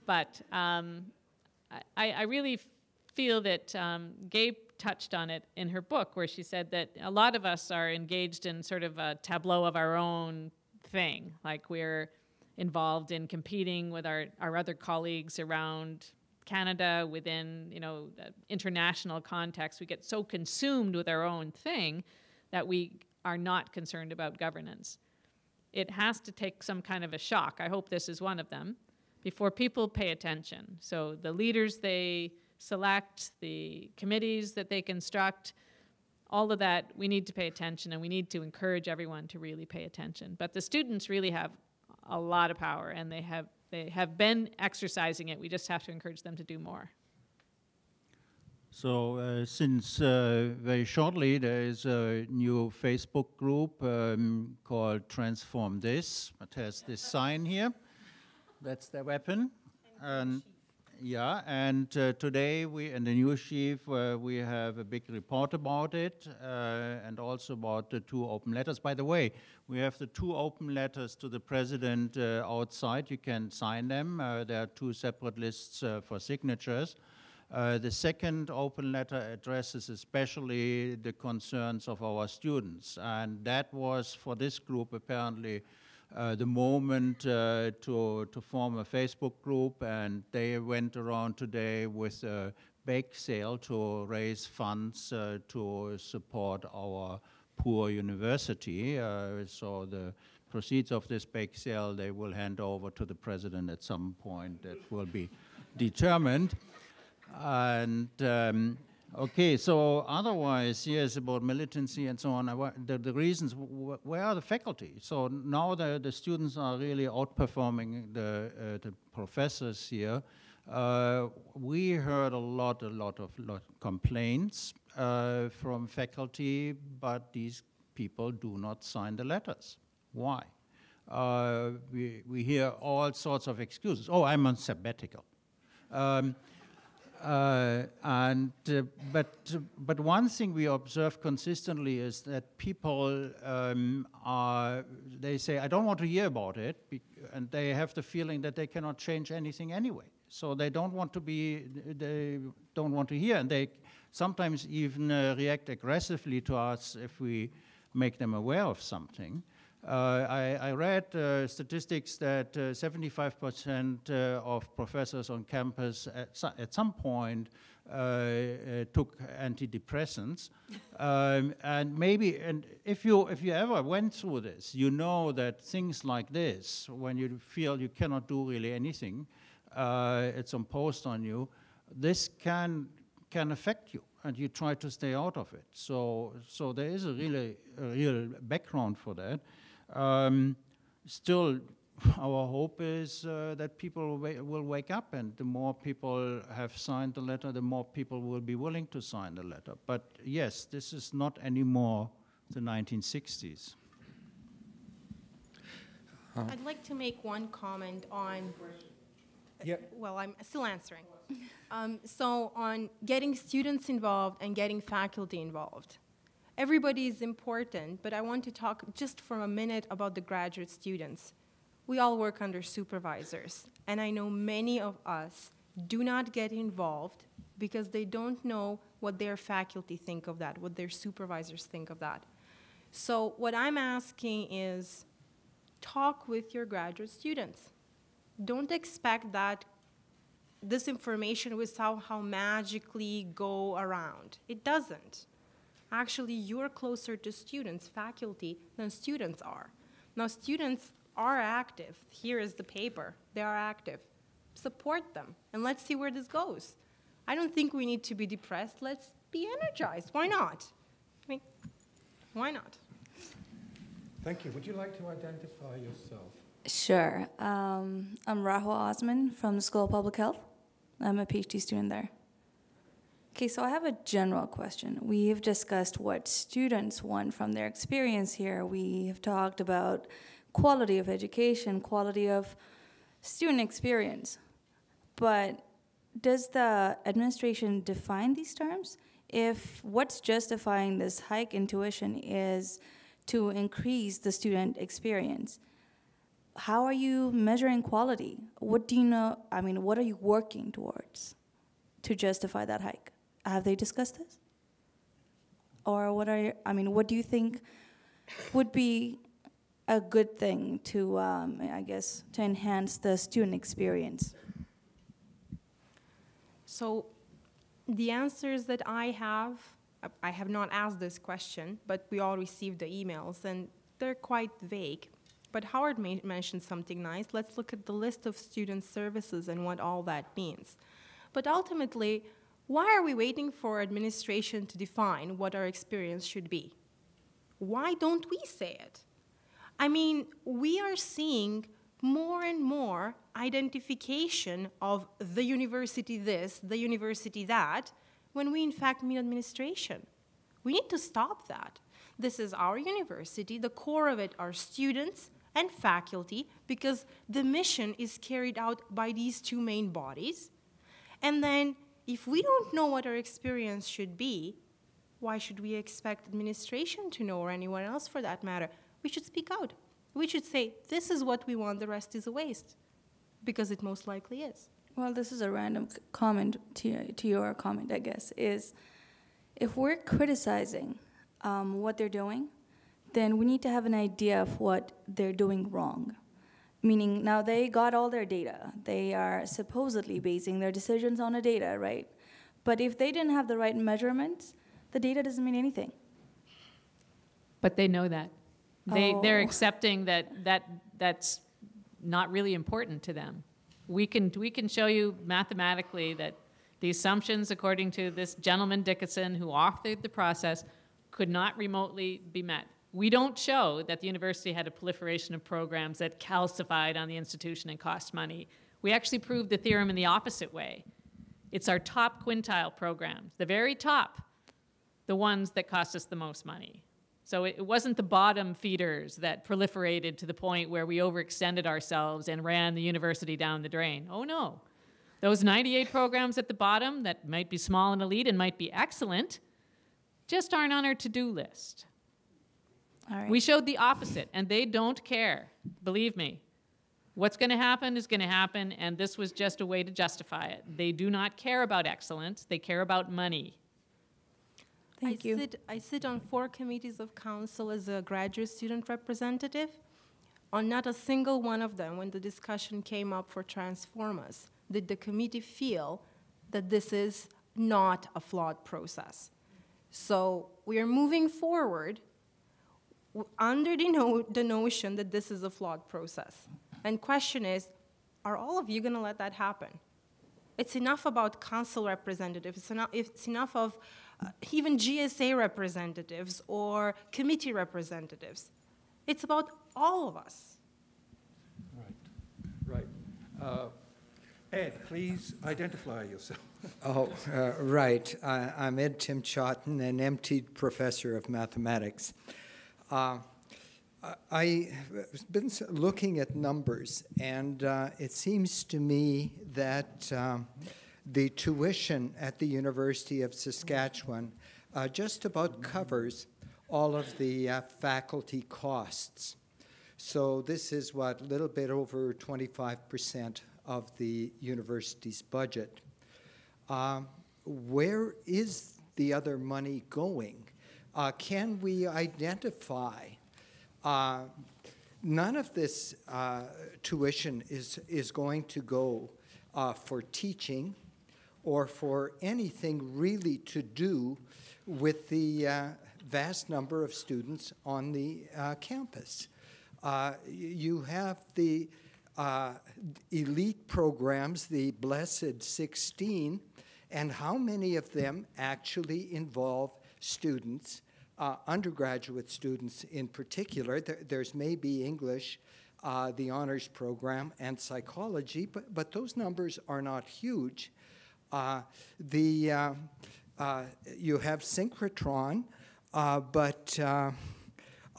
[SPEAKER 2] But I really feel that Gabe touched on it in her book, where she said that a lot of us are engaged in sort of a tableau of our own thing, like we're involved in competing with our other colleagues around Canada, within, you know, international context. We get so consumed with our own thing that we are not concerned about governance. It has to take some kind of a shock, I hope this is one of them, before people pay attention. So the leaders they select, the committees that they construct, all of that, we need to pay attention, and we need to encourage everyone to really pay attention. But the students really have a lot of power, and they have been exercising it. We just have to encourage them to do more.
[SPEAKER 3] So since very shortly there is a new Facebook group called TransformUS. It has this sign here. That's their weapon. And yeah, and today we, in the news chief, we have a big report about it, and also about the 2 open letters. By the way, we have the 2 open letters to the president outside. You can sign them. There are 2 separate lists for signatures. The second open letter addresses especially the concerns of our students, and that was for this group apparently the moment to form a Facebook group, and they went around today with a bake sale to raise funds to support our poor university. So the proceeds of this bake sale they will hand over to the president at some point. That will be determined. And okay, so otherwise, yes, about militancy and so on, the reasons, where are the faculty? So now the students are really outperforming the professors here. We heard a lot of complaints from faculty, but these people do not sign the letters. Why? We hear all sorts of excuses. Oh, I'm on sabbatical. But one thing we observe consistently is that people they say, I don't want to hear about it, and they have the feeling that they cannot change anything anyway. So they don't want to hear, and they sometimes even react aggressively to us if we make them aware of something. I read statistics that 75% of professors on campus at some point took antidepressants, and if you ever went through this, you know that things like this, when you feel you cannot do really anything, it's imposed on you, this can affect you, and you try to stay out of it. So there is a real background for that. Still, our hope is that people will wake up, and the more people have signed the letter, the more people will be willing to sign the letter. But yes, this is not anymore the 1960s.
[SPEAKER 4] I'd like to make one comment on, well, I'm still answering. So on getting students involved and getting faculty involved. Everybody is important, but I want to talk just for a minute about the graduate students. We all work under supervisors, and I know many of us do not get involved because they don't know what their faculty think of that, what their supervisors think of that. So what I'm asking is, talk with your graduate students. Don't expect that this information will somehow magically go around. It doesn't. Actually, you're closer to students, faculty, than students are. Now, students are active. Here is the paper. They are active. Support them, and let's see where this goes. I don't think we need to be depressed. Let's be energized. Why not? I mean, why not?
[SPEAKER 1] Thank you. Would you like to identify yourself?
[SPEAKER 8] Sure. I'm Rahul Osman from the School of Public Health. I'm a PhD student there. Okay, so I have a general question. We've discussed what students want from their experience here. We have talked about quality of education, quality of student experience. But does the administration define these terms? If what's justifying this hike in tuition is to increase the student experience, how are you measuring quality? What do you know, I mean, what are you working towards to justify that hike? Have they discussed this? Or what are, what do you think would be a good thing to, I guess, to enhance the student experience?
[SPEAKER 4] So the answers that I have not asked this question, but we all received the emails, and they're quite vague. But Howard mentioned something nice. Let's look at the list of student services and what all that means. But ultimately, why are we waiting for administration to define what our experience should be? Why don't we say it? I mean, we are seeing more and more identification of the university this, the university that, when we in fact mean administration. We need to stop that. This is our university. The core of it are students and faculty, because the mission is carried out by these two main bodies. And then, if we don't know what our experience should be, why should we expect administration to know, or anyone else for that matter? We should speak out. We should say, this is what we want, the rest is a waste, because it most likely is.
[SPEAKER 8] Well, this is a random comment to your comment, I guess, is if we're criticizing what they're doing, then we need to have an idea of what they're doing wrong. Meaning, now they got all their data. They are supposedly basing their decisions on the data, right? But if they didn't have the right measurements, the data doesn't mean anything.
[SPEAKER 2] But they know that. They're accepting that's not really important to them. We can show you mathematically that the assumptions, according to this gentleman Dickinson, who authored the process, could not remotely be met. We don't show that the university had a proliferation of programs that calcified on the institution and cost money. We actually proved the theorem in the opposite way. It's our top quintile programs, the very top, the ones that cost us the most money. So it wasn't the bottom feeders that proliferated to the point where we overextended ourselves and ran the university down the drain. Oh no. Those 98 programs at the bottom that might be small and elite and might be excellent just aren't on our to-do list.
[SPEAKER 8] All right.
[SPEAKER 2] We showed the opposite, and they don't care. Believe me. What's going to happen is going to happen, and this was just a way to justify it. They do not care about excellence. They care about money.
[SPEAKER 8] Thank you.
[SPEAKER 4] I sit on 4 committees of council as a graduate student representative. On not a single one of them, when the discussion came up for TransformUS, did the committee feel that this is not a flawed process. So we are moving forward under the notion that this is a flawed process. And question is, are all of you going to let that happen? It's enough about council representatives. It's enough of even GSA representatives or committee representatives. It's about all of us.
[SPEAKER 1] Right. Ed, please identify yourself.
[SPEAKER 9] Right. I'm Ed Tim Chawton, an MT professor of mathematics. I've been looking at numbers, and it seems to me that the tuition at the University of Saskatchewan just about covers all of the faculty costs. So this is what, a little bit over 25% of the university's budget. Where is the other money going? Can we identify? None of this tuition is going to go for teaching or for anything really to do with the vast number of students on the campus. You have the elite programs, the Blessed 16, and how many of them actually involve students, undergraduate students in particular? There's maybe English, the honors program, and psychology, but those numbers are not huge. You have synchrotron, but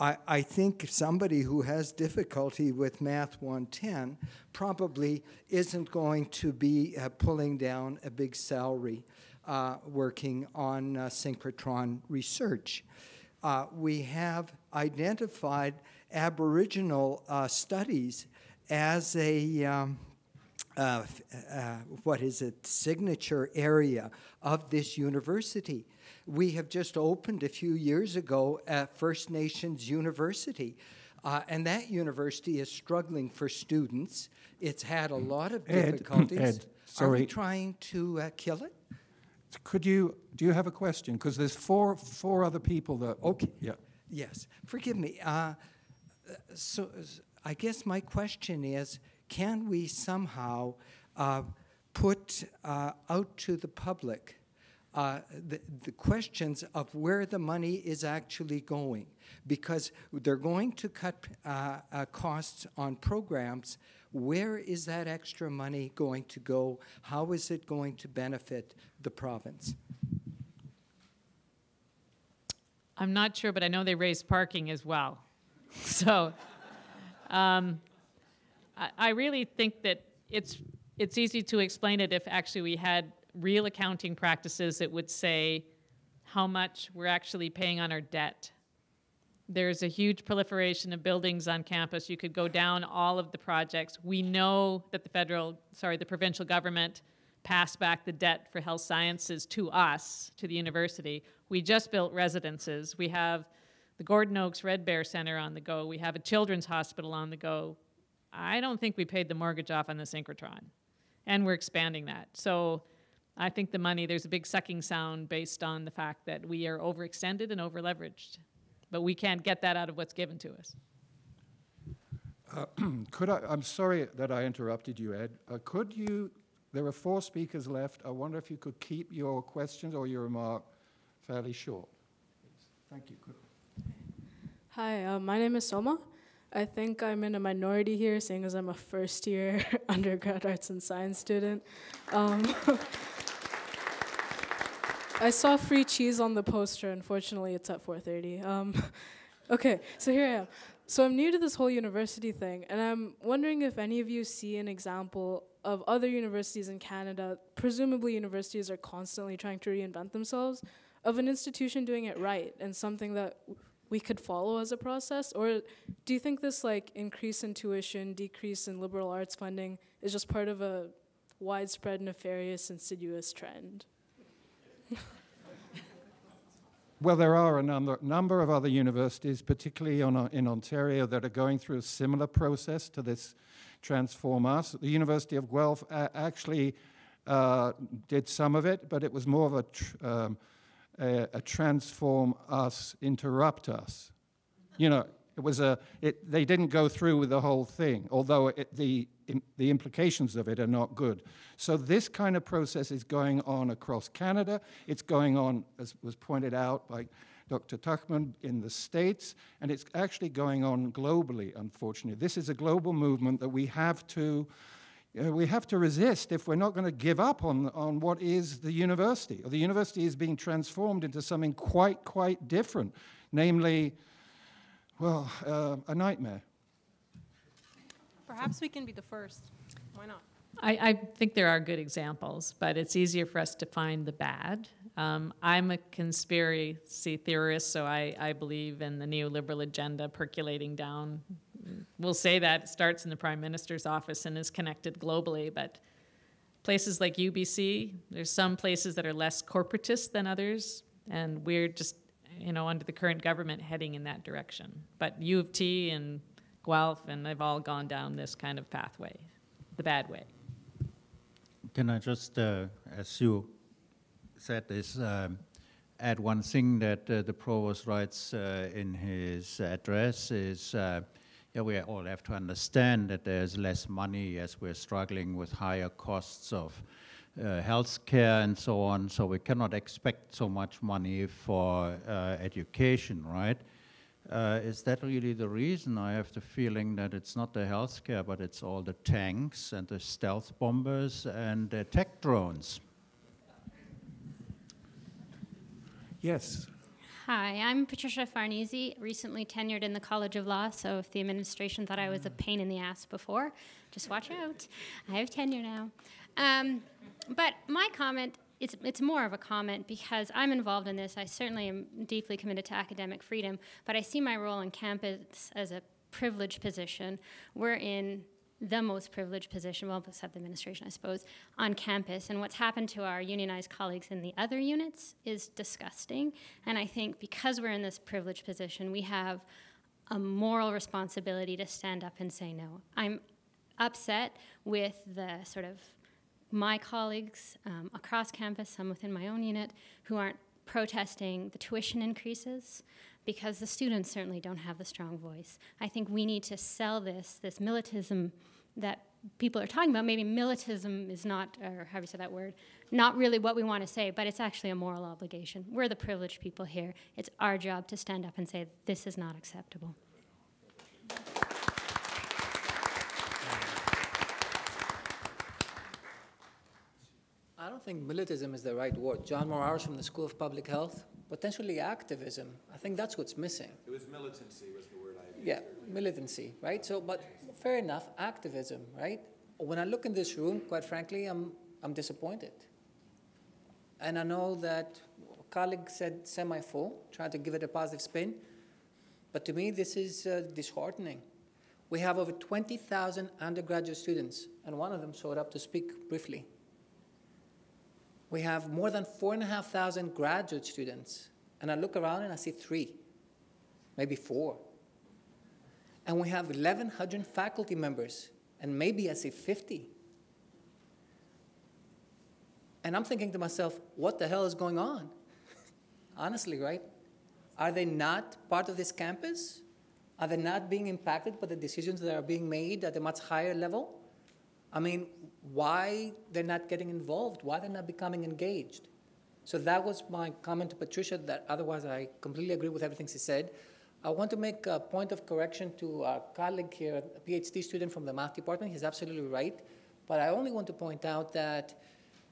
[SPEAKER 9] I think somebody who has difficulty with Math 110 probably isn't going to be pulling down a big salary working on synchrotron research. We have identified Aboriginal studies as a signature area of this university. We have just opened a few years ago at First Nations University, and that university is struggling for students. It's had a lot of difficulties.
[SPEAKER 1] Ed, sorry.
[SPEAKER 9] Are we trying to kill it?
[SPEAKER 1] Do you have a question? Because there's four other people that...
[SPEAKER 9] Okay.
[SPEAKER 1] Yeah.
[SPEAKER 9] Yes. Forgive me. So I guess my question is, can we somehow put out to the public the questions of where the money is actually going? Because they're going to cut costs on programs. Where is that extra money going to go? How is it going to benefit the province?
[SPEAKER 2] I'm not sure, but I know they raised parking as well. So I really think that it's easy to explain it if actually we had real accounting practices that would say how much we're actually paying on our debt. There's a huge proliferation of buildings on campus. You could go down all of the projects. We know that the provincial government passed back the debt for health sciences to us, to the university. We just built residences. We have the Gordon Oaks Red Bear Center on the go. We have a children's hospital on the go. I don't think we paid the mortgage off on the synchrotron, and we're expanding that. So I think the money, there's a big sucking sound based on the fact that we are overextended and over-leveraged, but we can't get that out of what's given to us.
[SPEAKER 1] I'm sorry that I interrupted you, Ed. There are 4 speakers left. I wonder if you could keep your questions or your remark fairly short. Thank you.
[SPEAKER 10] Hi, my name is Soma. I think I'm in a minority here, seeing as I'm a first-year undergrad arts and science student. I saw free cheese on the poster. Unfortunately, it's at 4:30. Okay, so here I am. So I'm new to this whole university thing, and I'm wondering if any of you see an example of other universities in Canada, presumably universities are constantly trying to reinvent themselves, of an institution doing it right and something that we could follow as a process? Or do you think this increase in tuition, decrease in liberal arts funding is just part of a widespread, nefarious, insidious trend?
[SPEAKER 1] Well, there are a number of other universities, particularly in Ontario, that are going through a similar process to this TransformUS. The University of Guelph actually did some of it, but it was more of a transform us, interrupt us. You know, they didn't go through with the whole thing, although the implications of it are not good. So this kind of process is going on across Canada. It's going on, as was pointed out by Dr. Tuchman, in the States, and it's actually going on globally, unfortunately. This is a global movement that we have to we have to resist if we're not going to give up on what is the university. The university is being transformed into something quite different, namely, well, a nightmare.
[SPEAKER 4] Perhaps we can be the first. Why not?
[SPEAKER 2] I think there are good examples, but it's easier for us to find the bad. I'm a conspiracy theorist, so I believe in the neoliberal agenda percolating down. We'll say that it starts in the Prime Minister's office and is connected globally, but places like UBC, there's some places that are less corporatist than others, and we're just, under the current government heading in that direction. But U of T and Guelph, and they've all gone down this kind of pathway, the bad way.
[SPEAKER 3] Can I just, as you said this, add one thing that the provost writes in his address is, we all have to understand that there's less money as we're struggling with higher costs of health care and so on, so we cannot expect so much money for education, right? Is that really the reason? I have the feeling that it's not the healthcare, but it's all the tanks and the stealth bombers and the tech drones.
[SPEAKER 1] Yes.
[SPEAKER 11] Hi, I'm Patricia Farnese, recently tenured in the College of Law, so if the administration thought I was a pain in the ass before, just watch out. I have tenure now. But my comment, it's more of a comment because I'm involved in this. I certainly am deeply committed to academic freedom, but I see my role on campus as a privileged position. We're in the most privileged position, well, except the administration, I suppose, on campus. And what's happened to our unionized colleagues in the other units is disgusting. And I think because we're in this privileged position, we have a moral responsibility to stand up and say no. I'm upset with the sort of my colleagues across campus, some within my own unit, who aren't protesting the tuition increases because the students certainly don't have the strong voice. I think we need to sell this militantism that people are talking about. Maybe militantism is not, or how do you say that word, not really what we want to say, but it's actually a moral obligation. We're the privileged people here. It's our job to stand up and say, this is not acceptable.
[SPEAKER 12] I don't think militantism is the right word. John Morales from the School of Public Health, potentially activism. I think that's what's missing.
[SPEAKER 6] It was militancy was the word I used.
[SPEAKER 12] Yeah, militancy, right? So, but fair enough, activism, right? When I look in this room, quite frankly, I'm disappointed. And I know that a colleague said semi-full, trying to give it a positive spin. But to me, this is disheartening. We have over 20,000 undergraduate students, and one of them showed up to speak briefly. We have more than 4,500 graduate students, and I look around and I see 3, maybe 4. And we have 1,100 faculty members, and maybe I see 50. And I'm thinking to myself, what the hell is going on? Honestly, right? Are they not part of this campus? Are they not being impacted by the decisions that are being made at a much higher level? I mean, why they're not getting involved? Why they're not becoming engaged? So that was my comment to Patricia, that otherwise I completely agree with everything she said. I want to make a point of correction to our colleague here, a PhD student from the math department. He's absolutely right. But I only want to point out that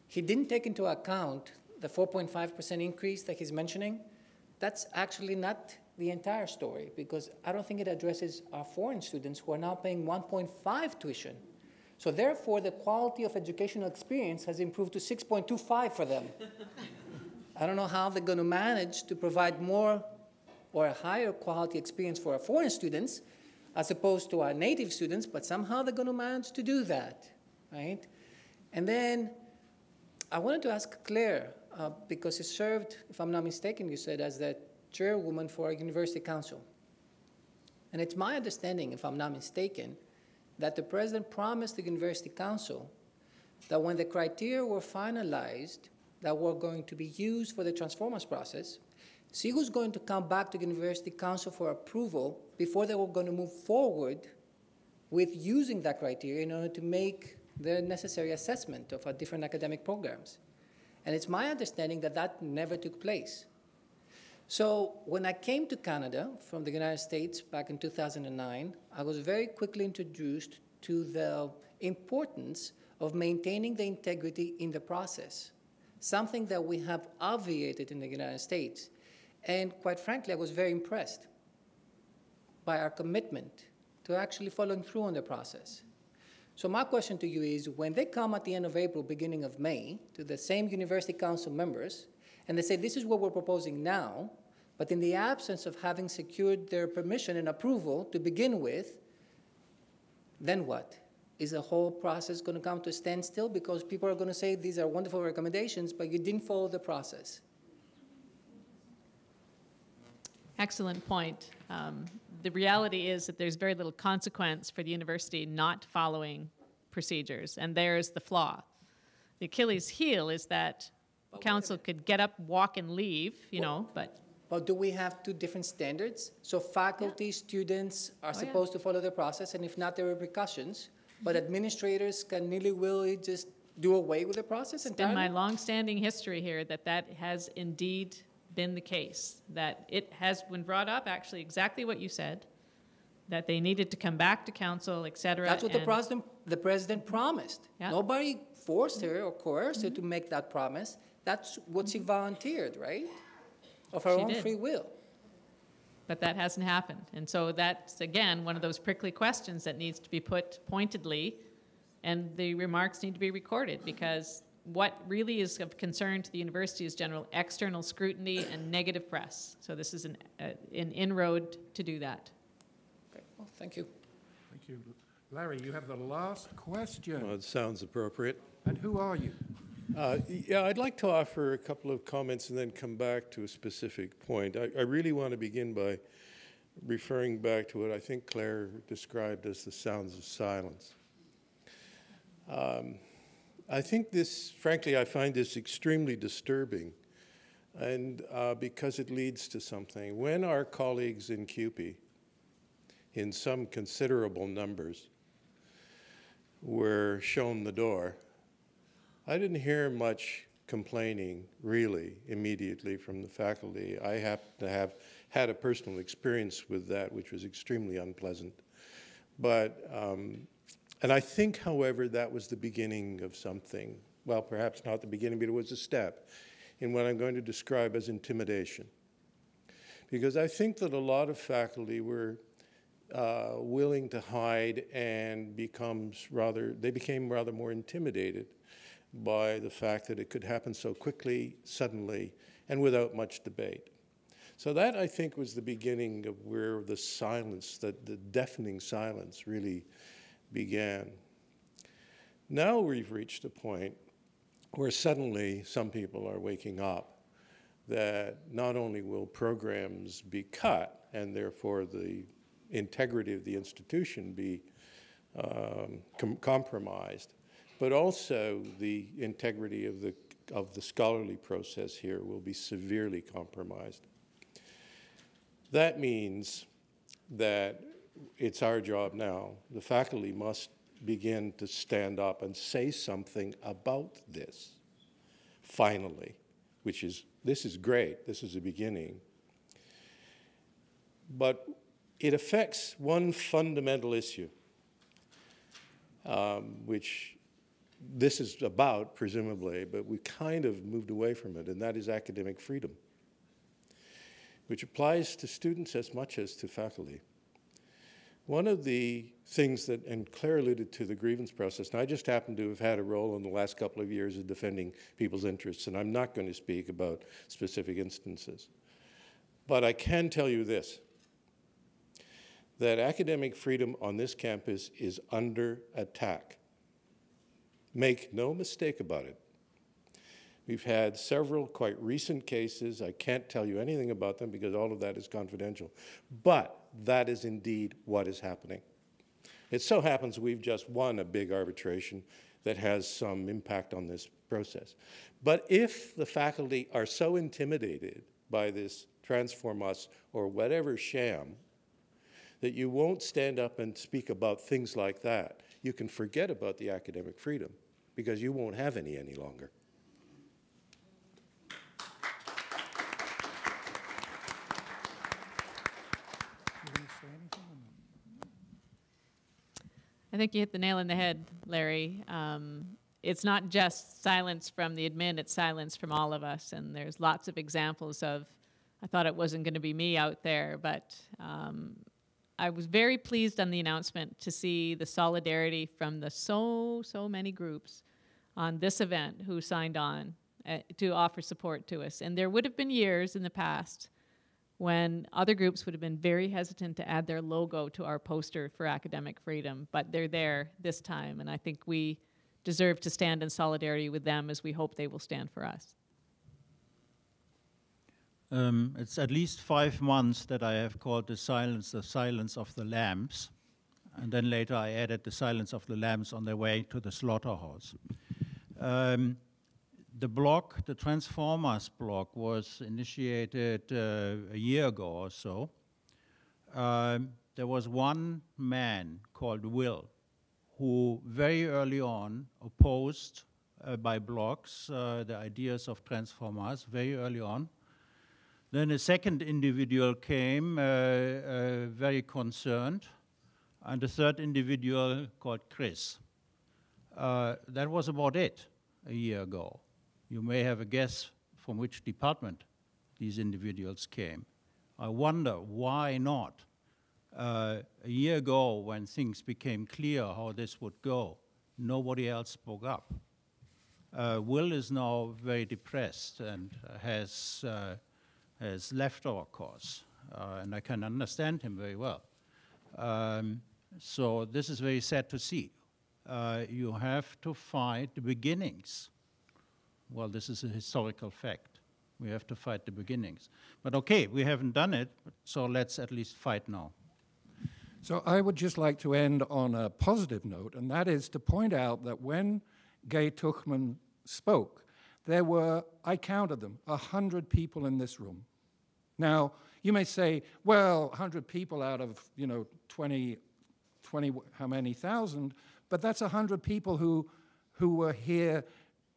[SPEAKER 12] he didn't take into account the 4.5% increase that he's mentioning. That's actually not the entire story, because I don't think it addresses our foreign students who are now paying 1.5 tuition. So therefore, the quality of educational experience has improved to 6.25 for them. I don't know how they're going to manage to provide more or a higher quality experience for our foreign students as opposed to our native students, but somehow they're going to manage to do that, right? And then I wanted to ask Claire, because she served, if I'm not mistaken, you said, as the chairwoman for our university council. And it's my understanding, if I'm not mistaken, that the president promised the University Council that when the criteria were finalized that were going to be used for the TransformUS process, she was going to come back to the University Council for approval before they were going to move forward with using that criteria in order to make the necessary assessment of our different academic programs. And it's my understanding that that never took place. So when I came to Canada from the United States back in 2009, I was very quickly introduced to the importance of maintaining the integrity in the process, something that we have obviated in the United States. And quite frankly, I was very impressed by our commitment to actually following through on the process. So my question to you is, when they come at the end of April, beginning of May, to the same university council members, and they say, this is what we're proposing now, but in the absence of having secured their permission and approval to begin with, then what? Is the whole process going to come to a standstill because people are going to say these are wonderful recommendations, but you didn't follow the process?
[SPEAKER 2] Excellent point. The reality is that there's very little consequence for the university not following procedures, and there's the flaw. The Achilles heel is that council could get up, walk, and leave, you know, but...
[SPEAKER 12] Well, do we have two different standards? So faculty, students are supposed to follow the process, and if not, there are repercussions. But administrators can nilly-willy just do away with the process entirely?
[SPEAKER 2] It's been my long-standing history here that that has indeed been the case, that it has been brought up, actually exactly what you said, that they needed to come back to council, et cetera.
[SPEAKER 12] That's what the president promised.
[SPEAKER 2] Yeah.
[SPEAKER 12] Nobody forced her or coerced her to make that promise. That's what she volunteered, right? Of her own free will.
[SPEAKER 2] But that hasn't happened. And so that's, again, one of those prickly questions that needs to be put pointedly, and the remarks need to be recorded, because what really is of concern to the university is general external scrutiny and negative press. So this is an inroad to do that.
[SPEAKER 12] Okay, well, thank you.
[SPEAKER 1] Thank you. Larry, you have the last question.
[SPEAKER 13] Well, it sounds appropriate.
[SPEAKER 1] And who are you?
[SPEAKER 13] Yeah, I'd like to offer a couple of comments and then come back to a specific point. I really want to begin by referring back to what I think Claire described as the sounds of silence. I think this, frankly, I find this extremely disturbing, and because it leads to something. When our colleagues in CUPE, in some considerable numbers, were shown the door, I didn't hear much complaining, really, immediately from the faculty. I happen to have had a personal experience with that, which was extremely unpleasant. But, and I think, however, that was the beginning of something. Well, perhaps not the beginning, but it was a step in what I'm going to describe as intimidation. Because I think that a lot of faculty were willing to hide and they became rather more intimidated by the fact that it could happen so quickly, suddenly, and without much debate. So that, I think, was the beginning of where the silence, the deafening silence, really began. Now we've reached a point where suddenly some people are waking up that not only will programs be cut and therefore the integrity of the institution be compromised, but also the integrity of the scholarly process here will be severely compromised. That means that it's our job now. The faculty must begin to stand up and say something about this, finally, this is great, this is a beginning. But it affects one fundamental issue, which this is about, presumably, but we kind of moved away from it, and that is academic freedom, which applies to students as much as to faculty. One of the things that, and Claire alluded to the grievance process, and I just happen to have had a role in the last couple of years of defending people's interests, and I'm not going to speak about specific instances. But I can tell you this, that academic freedom on this campus is under attack. Make no mistake about it. We've had several quite recent cases. I can't tell you anything about them because all of that is confidential. But that is indeed what is happening. It so happens we've just won a big arbitration that has some impact on this process. But if the faculty are so intimidated by this TransformUS or whatever sham that you won't stand up and speak about things like that, you can forget about the academic freedom because you won't have any longer.
[SPEAKER 2] I think you hit the nail on the head, Larry. It's not just silence from the admin, it's silence from all of us. And there's lots of examples of, I thought it wasn't going to be me out there, but I was very pleased on the announcement to see the solidarity from the so many groups on this event who signed on to offer support to us. And there would have been years in the past when other groups would have been very hesitant to add their logo to our poster for academic freedom, but they're there this time, and I think we deserve to stand in solidarity with them as we hope they will stand for us.
[SPEAKER 3] It's at least 5 months that I have called the silence of the lambs, and then later I added the silence of the lambs on their way to the slaughterhouse. The blog, the TransformUS blog, was initiated a year ago or so. There was one man called Will who very early on opposed by blogs the ideas of TransformUS very early on. Then a second individual came very concerned, and a third individual called Chris. That was about it a year ago. You may have a guess from which department these individuals came. I wonder why not. A year ago, when things became clear how this would go, nobody else spoke up. Will is now very depressed and has left our cause, and I can understand him very well. So this is very sad to see. You have to fight the beginnings. Well, this is a historical fact. We have to fight the beginnings. But okay, we haven't done it, so let's at least fight now.
[SPEAKER 1] So I would just like to end on a positive note, and that is to point out that when Gay Tuchman spoke, there were, I counted them, 100 people in this room. Now, you may say, well, 100 people out of, 20 how many thousand, but that's 100 people who were here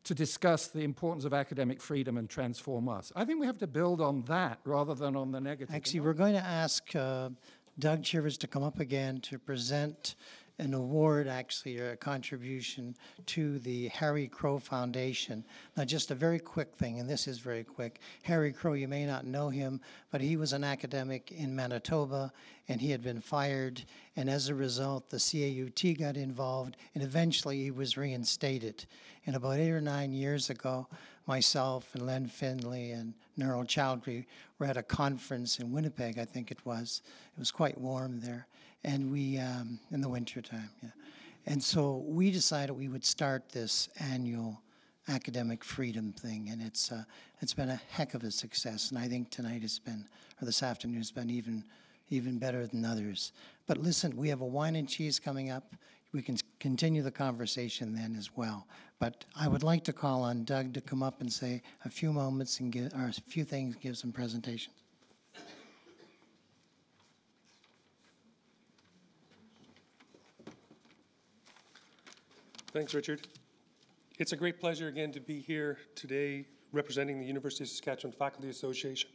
[SPEAKER 1] to discuss the importance of academic freedom and TransformUS. I think we have to build on that rather than on the negative.
[SPEAKER 14] Actually, we're going to ask Doug Chivers to come up again to present an award, actually, or a contribution to the Harry Crow Foundation. Now, just a very quick thing, and this is very quick. Harry Crow, you may not know him, but he was an academic in Manitoba, and he had been fired, and as a result, the CAUT got involved, and eventually he was reinstated. And about 8 or 9 years ago, myself and Len Finley and Neural Chowdhury were at a conference in Winnipeg, I think it was. It was quite warm there. And we, in the wintertime, yeah. And so we decided we would start this annual academic freedom thing, and it's been a heck of a success. And I think tonight has been, or this afternoon has been even better than others. But listen, we have a wine and cheese coming up. We can continue the conversation then as well. But I would like to call on Doug to come up and say a few moments and give, or a few things, give some presentations.
[SPEAKER 15] Thanks, Richard. It's a great pleasure again to be here today representing the University of Saskatchewan Faculty Association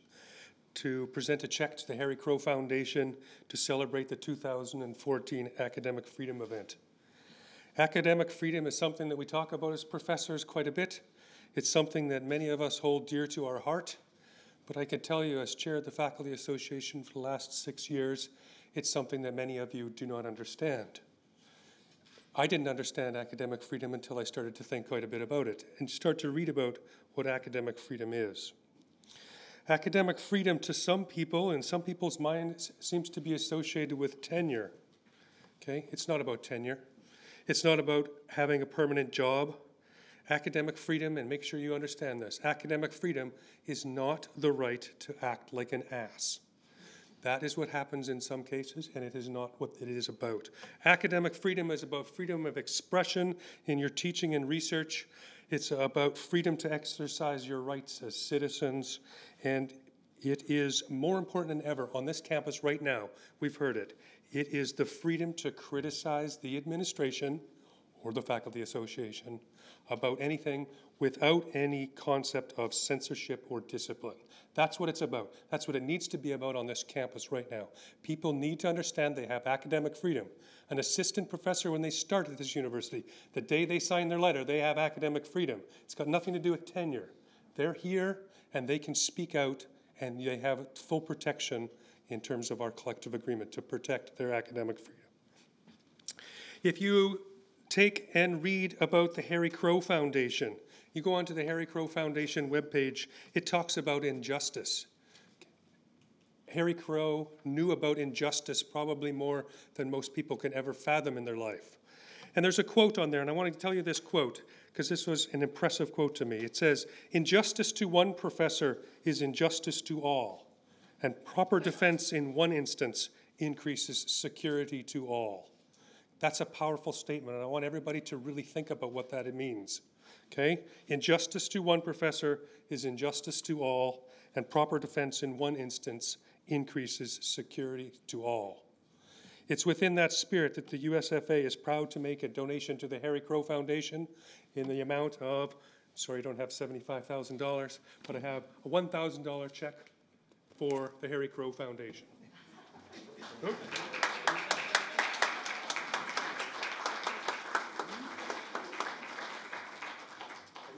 [SPEAKER 15] to present a check to the Harry Crow Foundation to celebrate the 2014 Academic Freedom event. Academic freedom is something that we talk about as professors quite a bit. It's something that many of us hold dear to our heart, but I can tell you as chair of the Faculty Association for the last 6 years, it's something that many of you do not understand. I didn't understand academic freedom until I started to think quite a bit about it and start to read about what academic freedom is. Academic freedom to some people, in some people's minds, seems to be associated with tenure. Okay, it's not about tenure. It's not about having a permanent job. Academic freedom, and make sure you understand this, academic freedom is not the right to act like an ass. That is what happens in some cases, and it is not what it is about. Academic freedom is about freedom of expression in your teaching and research. It's about freedom to exercise your rights as citizens, and it is more important than ever on this campus right now. We've heard it. It is the freedom to criticize the administration or the Faculty Association about anything without any concept of censorship or discipline. That's what it's about. That's what it needs to be about on this campus right now. People need to understand they have academic freedom. An assistant professor, when they start at this university, the day they sign their letter, they have academic freedom. It's got nothing to do with tenure. They're here and they can speak out, and they have full protection in terms of our collective agreement to protect their academic freedom. If you take and read about the Harry Crow Foundation, you go onto the Harry Crow Foundation webpage, it talks about injustice. Harry Crow knew about injustice probably more than most people can ever fathom in their life. And there's a quote on there, and I want to tell you this quote, because this was an impressive quote to me. It says, "Injustice to one professor is injustice to all, and proper defense in one instance increases security to all." That's a powerful statement, and I want everybody to really think about what that means. Okay? Injustice to one professor is injustice to all, and proper defense in one instance increases security to all. It's within that spirit that the USFA is proud to make a donation to the Harry Crow Foundation in the amount of, sorry, I don't have $75,000, but I have a $1,000 check for the Harry Crow Foundation.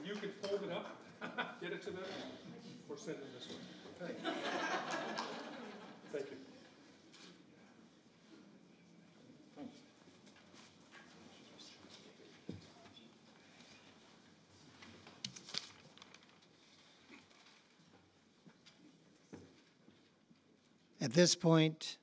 [SPEAKER 15] You can fold it up, get it to them, or send it this way. Okay. Thank you.
[SPEAKER 14] At this point,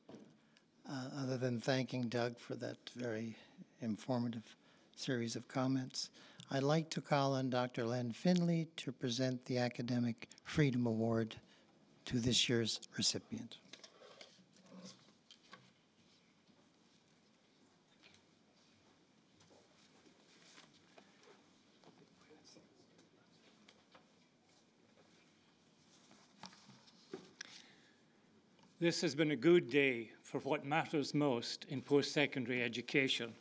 [SPEAKER 14] other than thanking Doug for that very informative series of comments, I'd like to call on Dr. Len Finley to present the Academic Freedom Award to this year's recipient.
[SPEAKER 16] This has been a good day for what matters most in post-secondary education.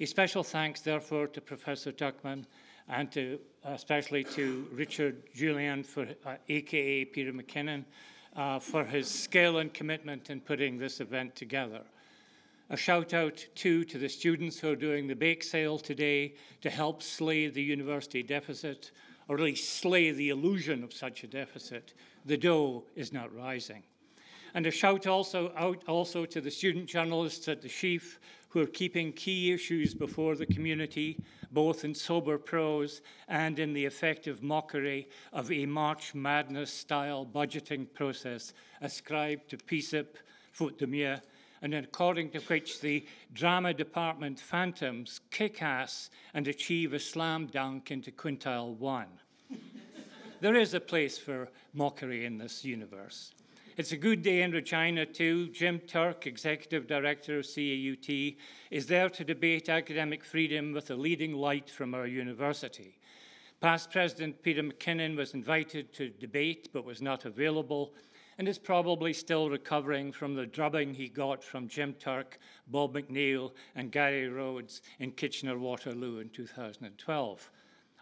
[SPEAKER 16] A special thanks, therefore, to Professor Tuckman and especially to Richard Julian, aka Peter McKinnon, for his skill and commitment in putting this event together. A shout out too to the students who are doing the bake sale today to help slay the university deficit, or really slay the illusion of such a deficit. The dough is not rising. And a shout also to the student journalists at the Sheaf who are keeping key issues before the community, both in sober prose and in the effective mockery of a March Madness-style budgeting process ascribed to PSIP, faute de mieux, and according to which the drama department phantoms kick ass and achieve a slam dunk into quintile 1. There is a place for mockery in this universe. It's a good day in Regina, too. Jim Turk, Executive Director of CAUT, is there to debate academic freedom with a leading light from our university. Past President Peter McKinnon was invited to debate but was not available and is probably still recovering from the drubbing he got from Jim Turk, Bob McNeil, and Gary Rhodes in Kitchener-Waterloo in 2012.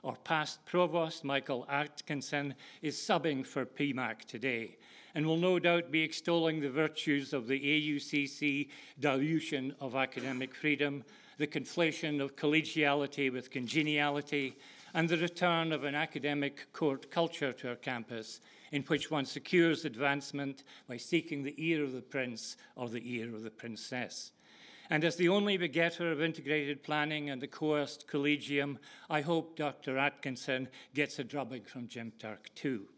[SPEAKER 16] Our past Provost, Michael Atkinson, is subbing for PMAC today, and will no doubt be extolling the virtues of the AUCC dilution of academic freedom, the conflation of collegiality with congeniality, and the return of an academic court culture to our campus, in which one secures advancement by seeking the ear of the prince or the ear of the princess. And as the only begetter of integrated planning and the coerced collegium, I hope Dr. Atkinson gets a drubbing from Jim Turk too.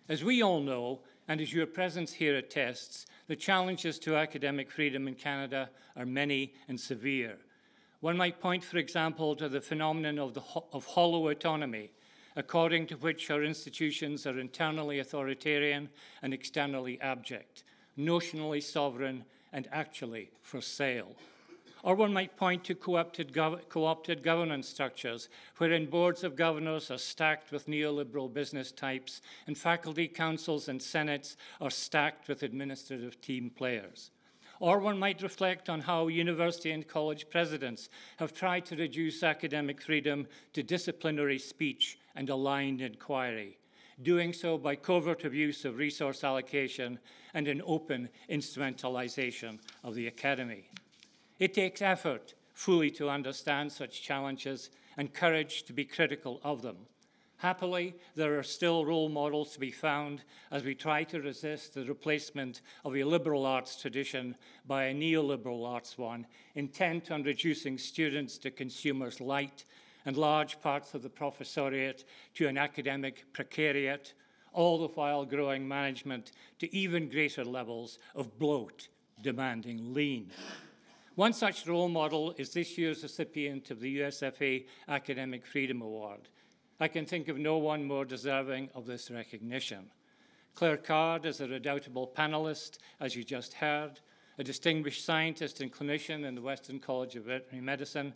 [SPEAKER 16] As we all know, and as your presence here attests, the challenges to academic freedom in Canada are many and severe. One might point, for example, to the phenomenon of hollow autonomy, according to which our institutions are internally authoritarian and externally abject, notionally sovereign and actually for sale. Or one might point to co-opted governance structures, wherein boards of governors are stacked with neoliberal business types, and faculty councils and senates are stacked with administrative team players. Or one might reflect on how university and college presidents have tried to reduce academic freedom to disciplinary speech and aligned inquiry, doing so by covert abuse of resource allocation and an open instrumentalization of the academy. It takes effort fully to understand such challenges and courage to be critical of them. Happily, there are still role models to be found as we try to resist the replacement of a liberal arts tradition by a neoliberal arts one, intent on reducing students to consumers light and large parts of the professoriate to an academic precariat, all the while growing management to even greater levels of bloat, demanding lean. One such role model is this year's recipient of the USFA Academic Freedom Award. I can think of no one more deserving of this recognition. Claire Card is a redoubtable panelist, as you just heard, a distinguished scientist and clinician in the Western College of Veterinary Medicine,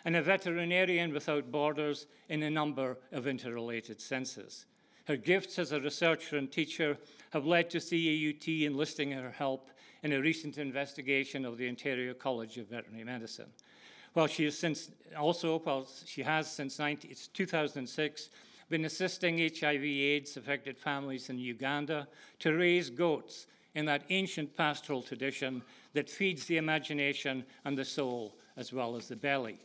[SPEAKER 16] and a veterinarian without borders in a number of interrelated senses. Her gifts as a researcher and teacher have led to CAUT enlisting her help in a recent investigation of the Ontario College of Veterinary Medicine. She has since 2006 been assisting HIV/AIDS affected families in Uganda to raise goats in that ancient pastoral tradition that feeds the imagination and the soul as well as the belly.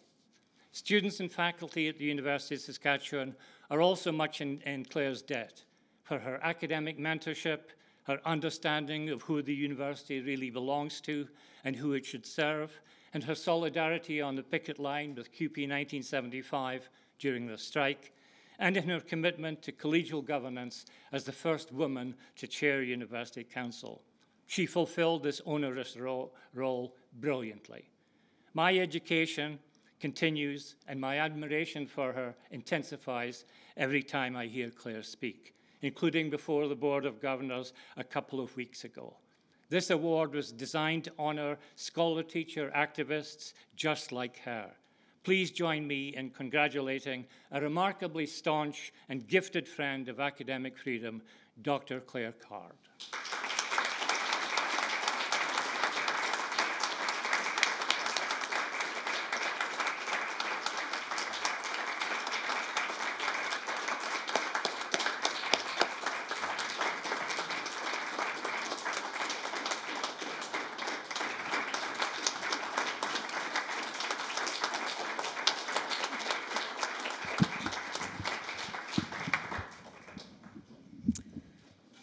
[SPEAKER 16] Students and faculty at the University of Saskatchewan are also much in Claire's debt for her academic mentorship, her understanding of who the university really belongs to and who it should serve, and her solidarity on the picket line with CUPE 1975 during the strike, and in her commitment to collegial governance as the first woman to chair University Council. She fulfilled this onerous role brilliantly. My education continues, and my admiration for her intensifies every time I hear Claire speak, including before the Board of Governors a couple of weeks ago. This award was designed to honor scholar-teacher activists just like her. Please join me in congratulating a remarkably staunch and gifted friend of academic freedom, Dr. Claire Card.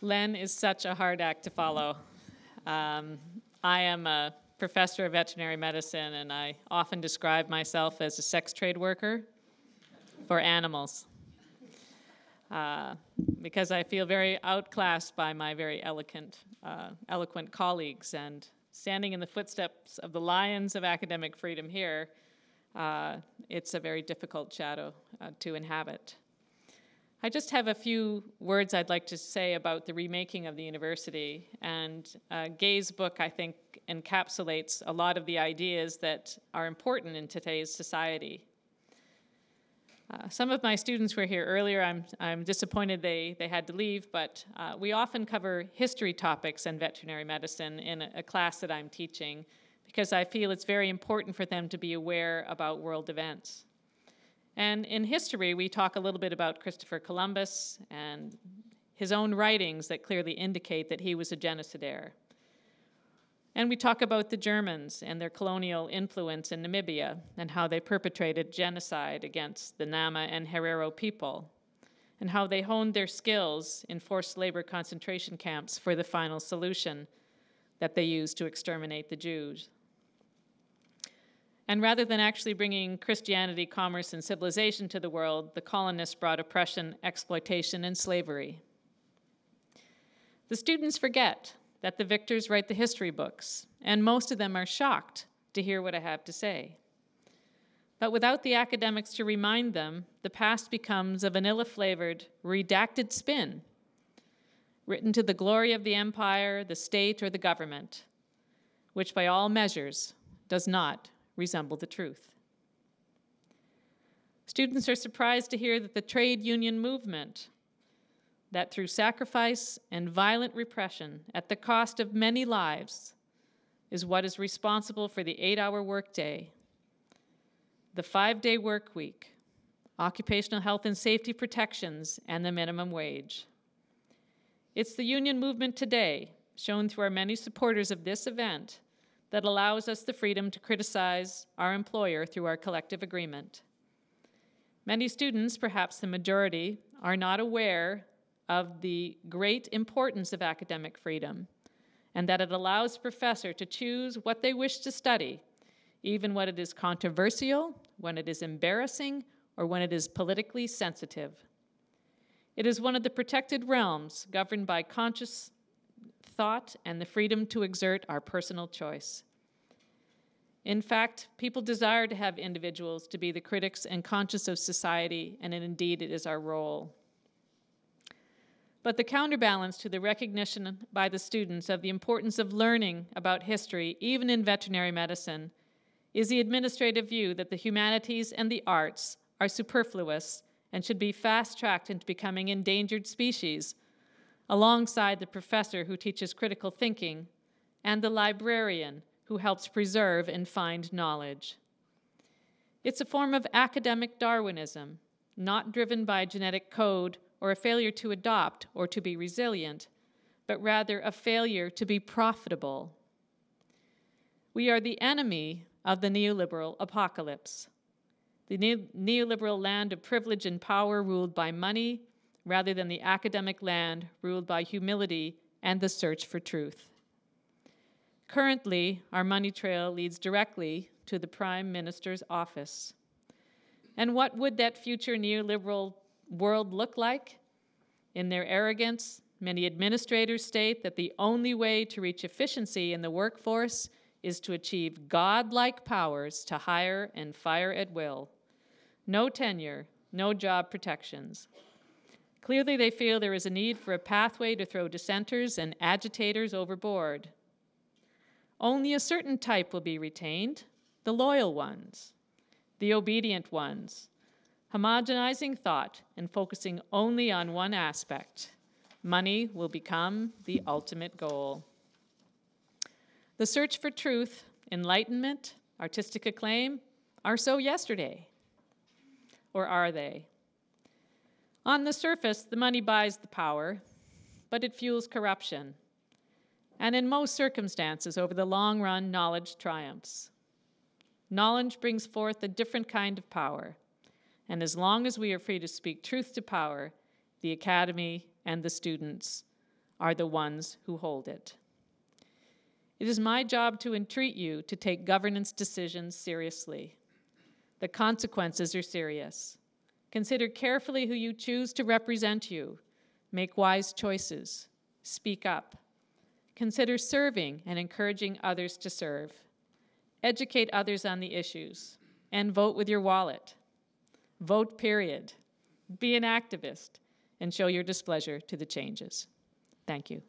[SPEAKER 2] Len is such a hard act to follow. I am a professor of veterinary medicine, and I often describe myself as a sex trade worker for animals because I feel very outclassed by my very eloquent colleagues. And standing in the footsteps of the lions of academic freedom here, it's a very difficult shadow to inhabit. I just have a few words I'd like to say about the remaking of the university. And Gay's book, I think, encapsulates a lot of the ideas that are important in today's society. Some of my students were here earlier. I'm disappointed they had to leave, but we often cover history topics in veterinary medicine in a class that I'm teaching because I feel it's very important for them to be aware about world events. And in history, we talk a little bit about Christopher Columbus and his own writings that clearly indicate that he was a genocidaire. And we talk about the Germans and their colonial influence in Namibia and how they perpetrated genocide against the Nama and Herero people, and how they honed their skills in forced labor concentration camps for the final solution that they used to exterminate the Jews. And rather than actually bringing Christianity, commerce, and civilization to the world, the colonists brought oppression, exploitation, and slavery. The students forget that the victors write the history books, and most of them are shocked to hear what I have to say. But without the academics to remind them, the past becomes a vanilla-flavored, redacted spin, written to the glory of the empire, the state, or the government, which by all measures does not resemble the truth. Students are surprised to hear that the trade union movement, that through sacrifice and violent repression at the cost of many lives, is what is responsible for the 8-hour workday, the 5-day work week, occupational health and safety protections, and the minimum wage. It's the union movement today, shown through our many supporters of this event, that allows us the freedom to criticize our employer through our collective agreement. Many students, perhaps the majority, are not aware of the great importance of academic freedom and that it allows the professor to choose what they wish to study, even when it is controversial, when it is embarrassing, or when it is politically sensitive. It is one of the protected realms governed by conscious thought and the freedom to exert our personal choice. In fact, people desire to have individuals to be the critics and conscious of society, and indeed it is our role. But the counterbalance to the recognition by the students of the importance of learning about history, even in veterinary medicine, is the administrative view that the humanities and the arts are superfluous and should be fast-tracked into becoming endangered species, alongside the professor who teaches critical thinking and the librarian who helps preserve and find knowledge. It's a form of academic Darwinism, not driven by genetic code or a failure to adopt or to be resilient, but rather a failure to be profitable. We are the enemy of the neoliberal apocalypse, the neoliberal land of privilege and power ruled by money, rather than the academic land ruled by humility and the search for truth. Currently, our money trail leads directly to the Prime Minister's office. And what would that future neoliberal world look like? In their arrogance, many administrators state that the only way to reach efficiency in the workforce is to achieve godlike powers to hire and fire at will. No tenure, no job protections. Clearly, they feel there is a need for a pathway to throw dissenters and agitators overboard. Only a certain type will be retained, the loyal ones, the obedient ones, homogenizing thought and focusing only on one aspect. Money will become the ultimate goal. The search for truth, enlightenment, artistic acclaim are so yesterday. Or are they? On the surface, the money buys the power, but it fuels corruption. And in most circumstances, over the long run, knowledge triumphs. Knowledge brings forth a different kind of power. And as long as we are free to speak truth to power, the academy and the students are the ones who hold it. It is my job to entreat you to take governance decisions seriously. The consequences are serious. Consider carefully who you choose to represent you. Make wise choices. Speak up. Consider serving and encouraging others to serve. Educate others on the issues. And vote with your wallet. Vote, period. Be an activist and show your displeasure to the changes. Thank you.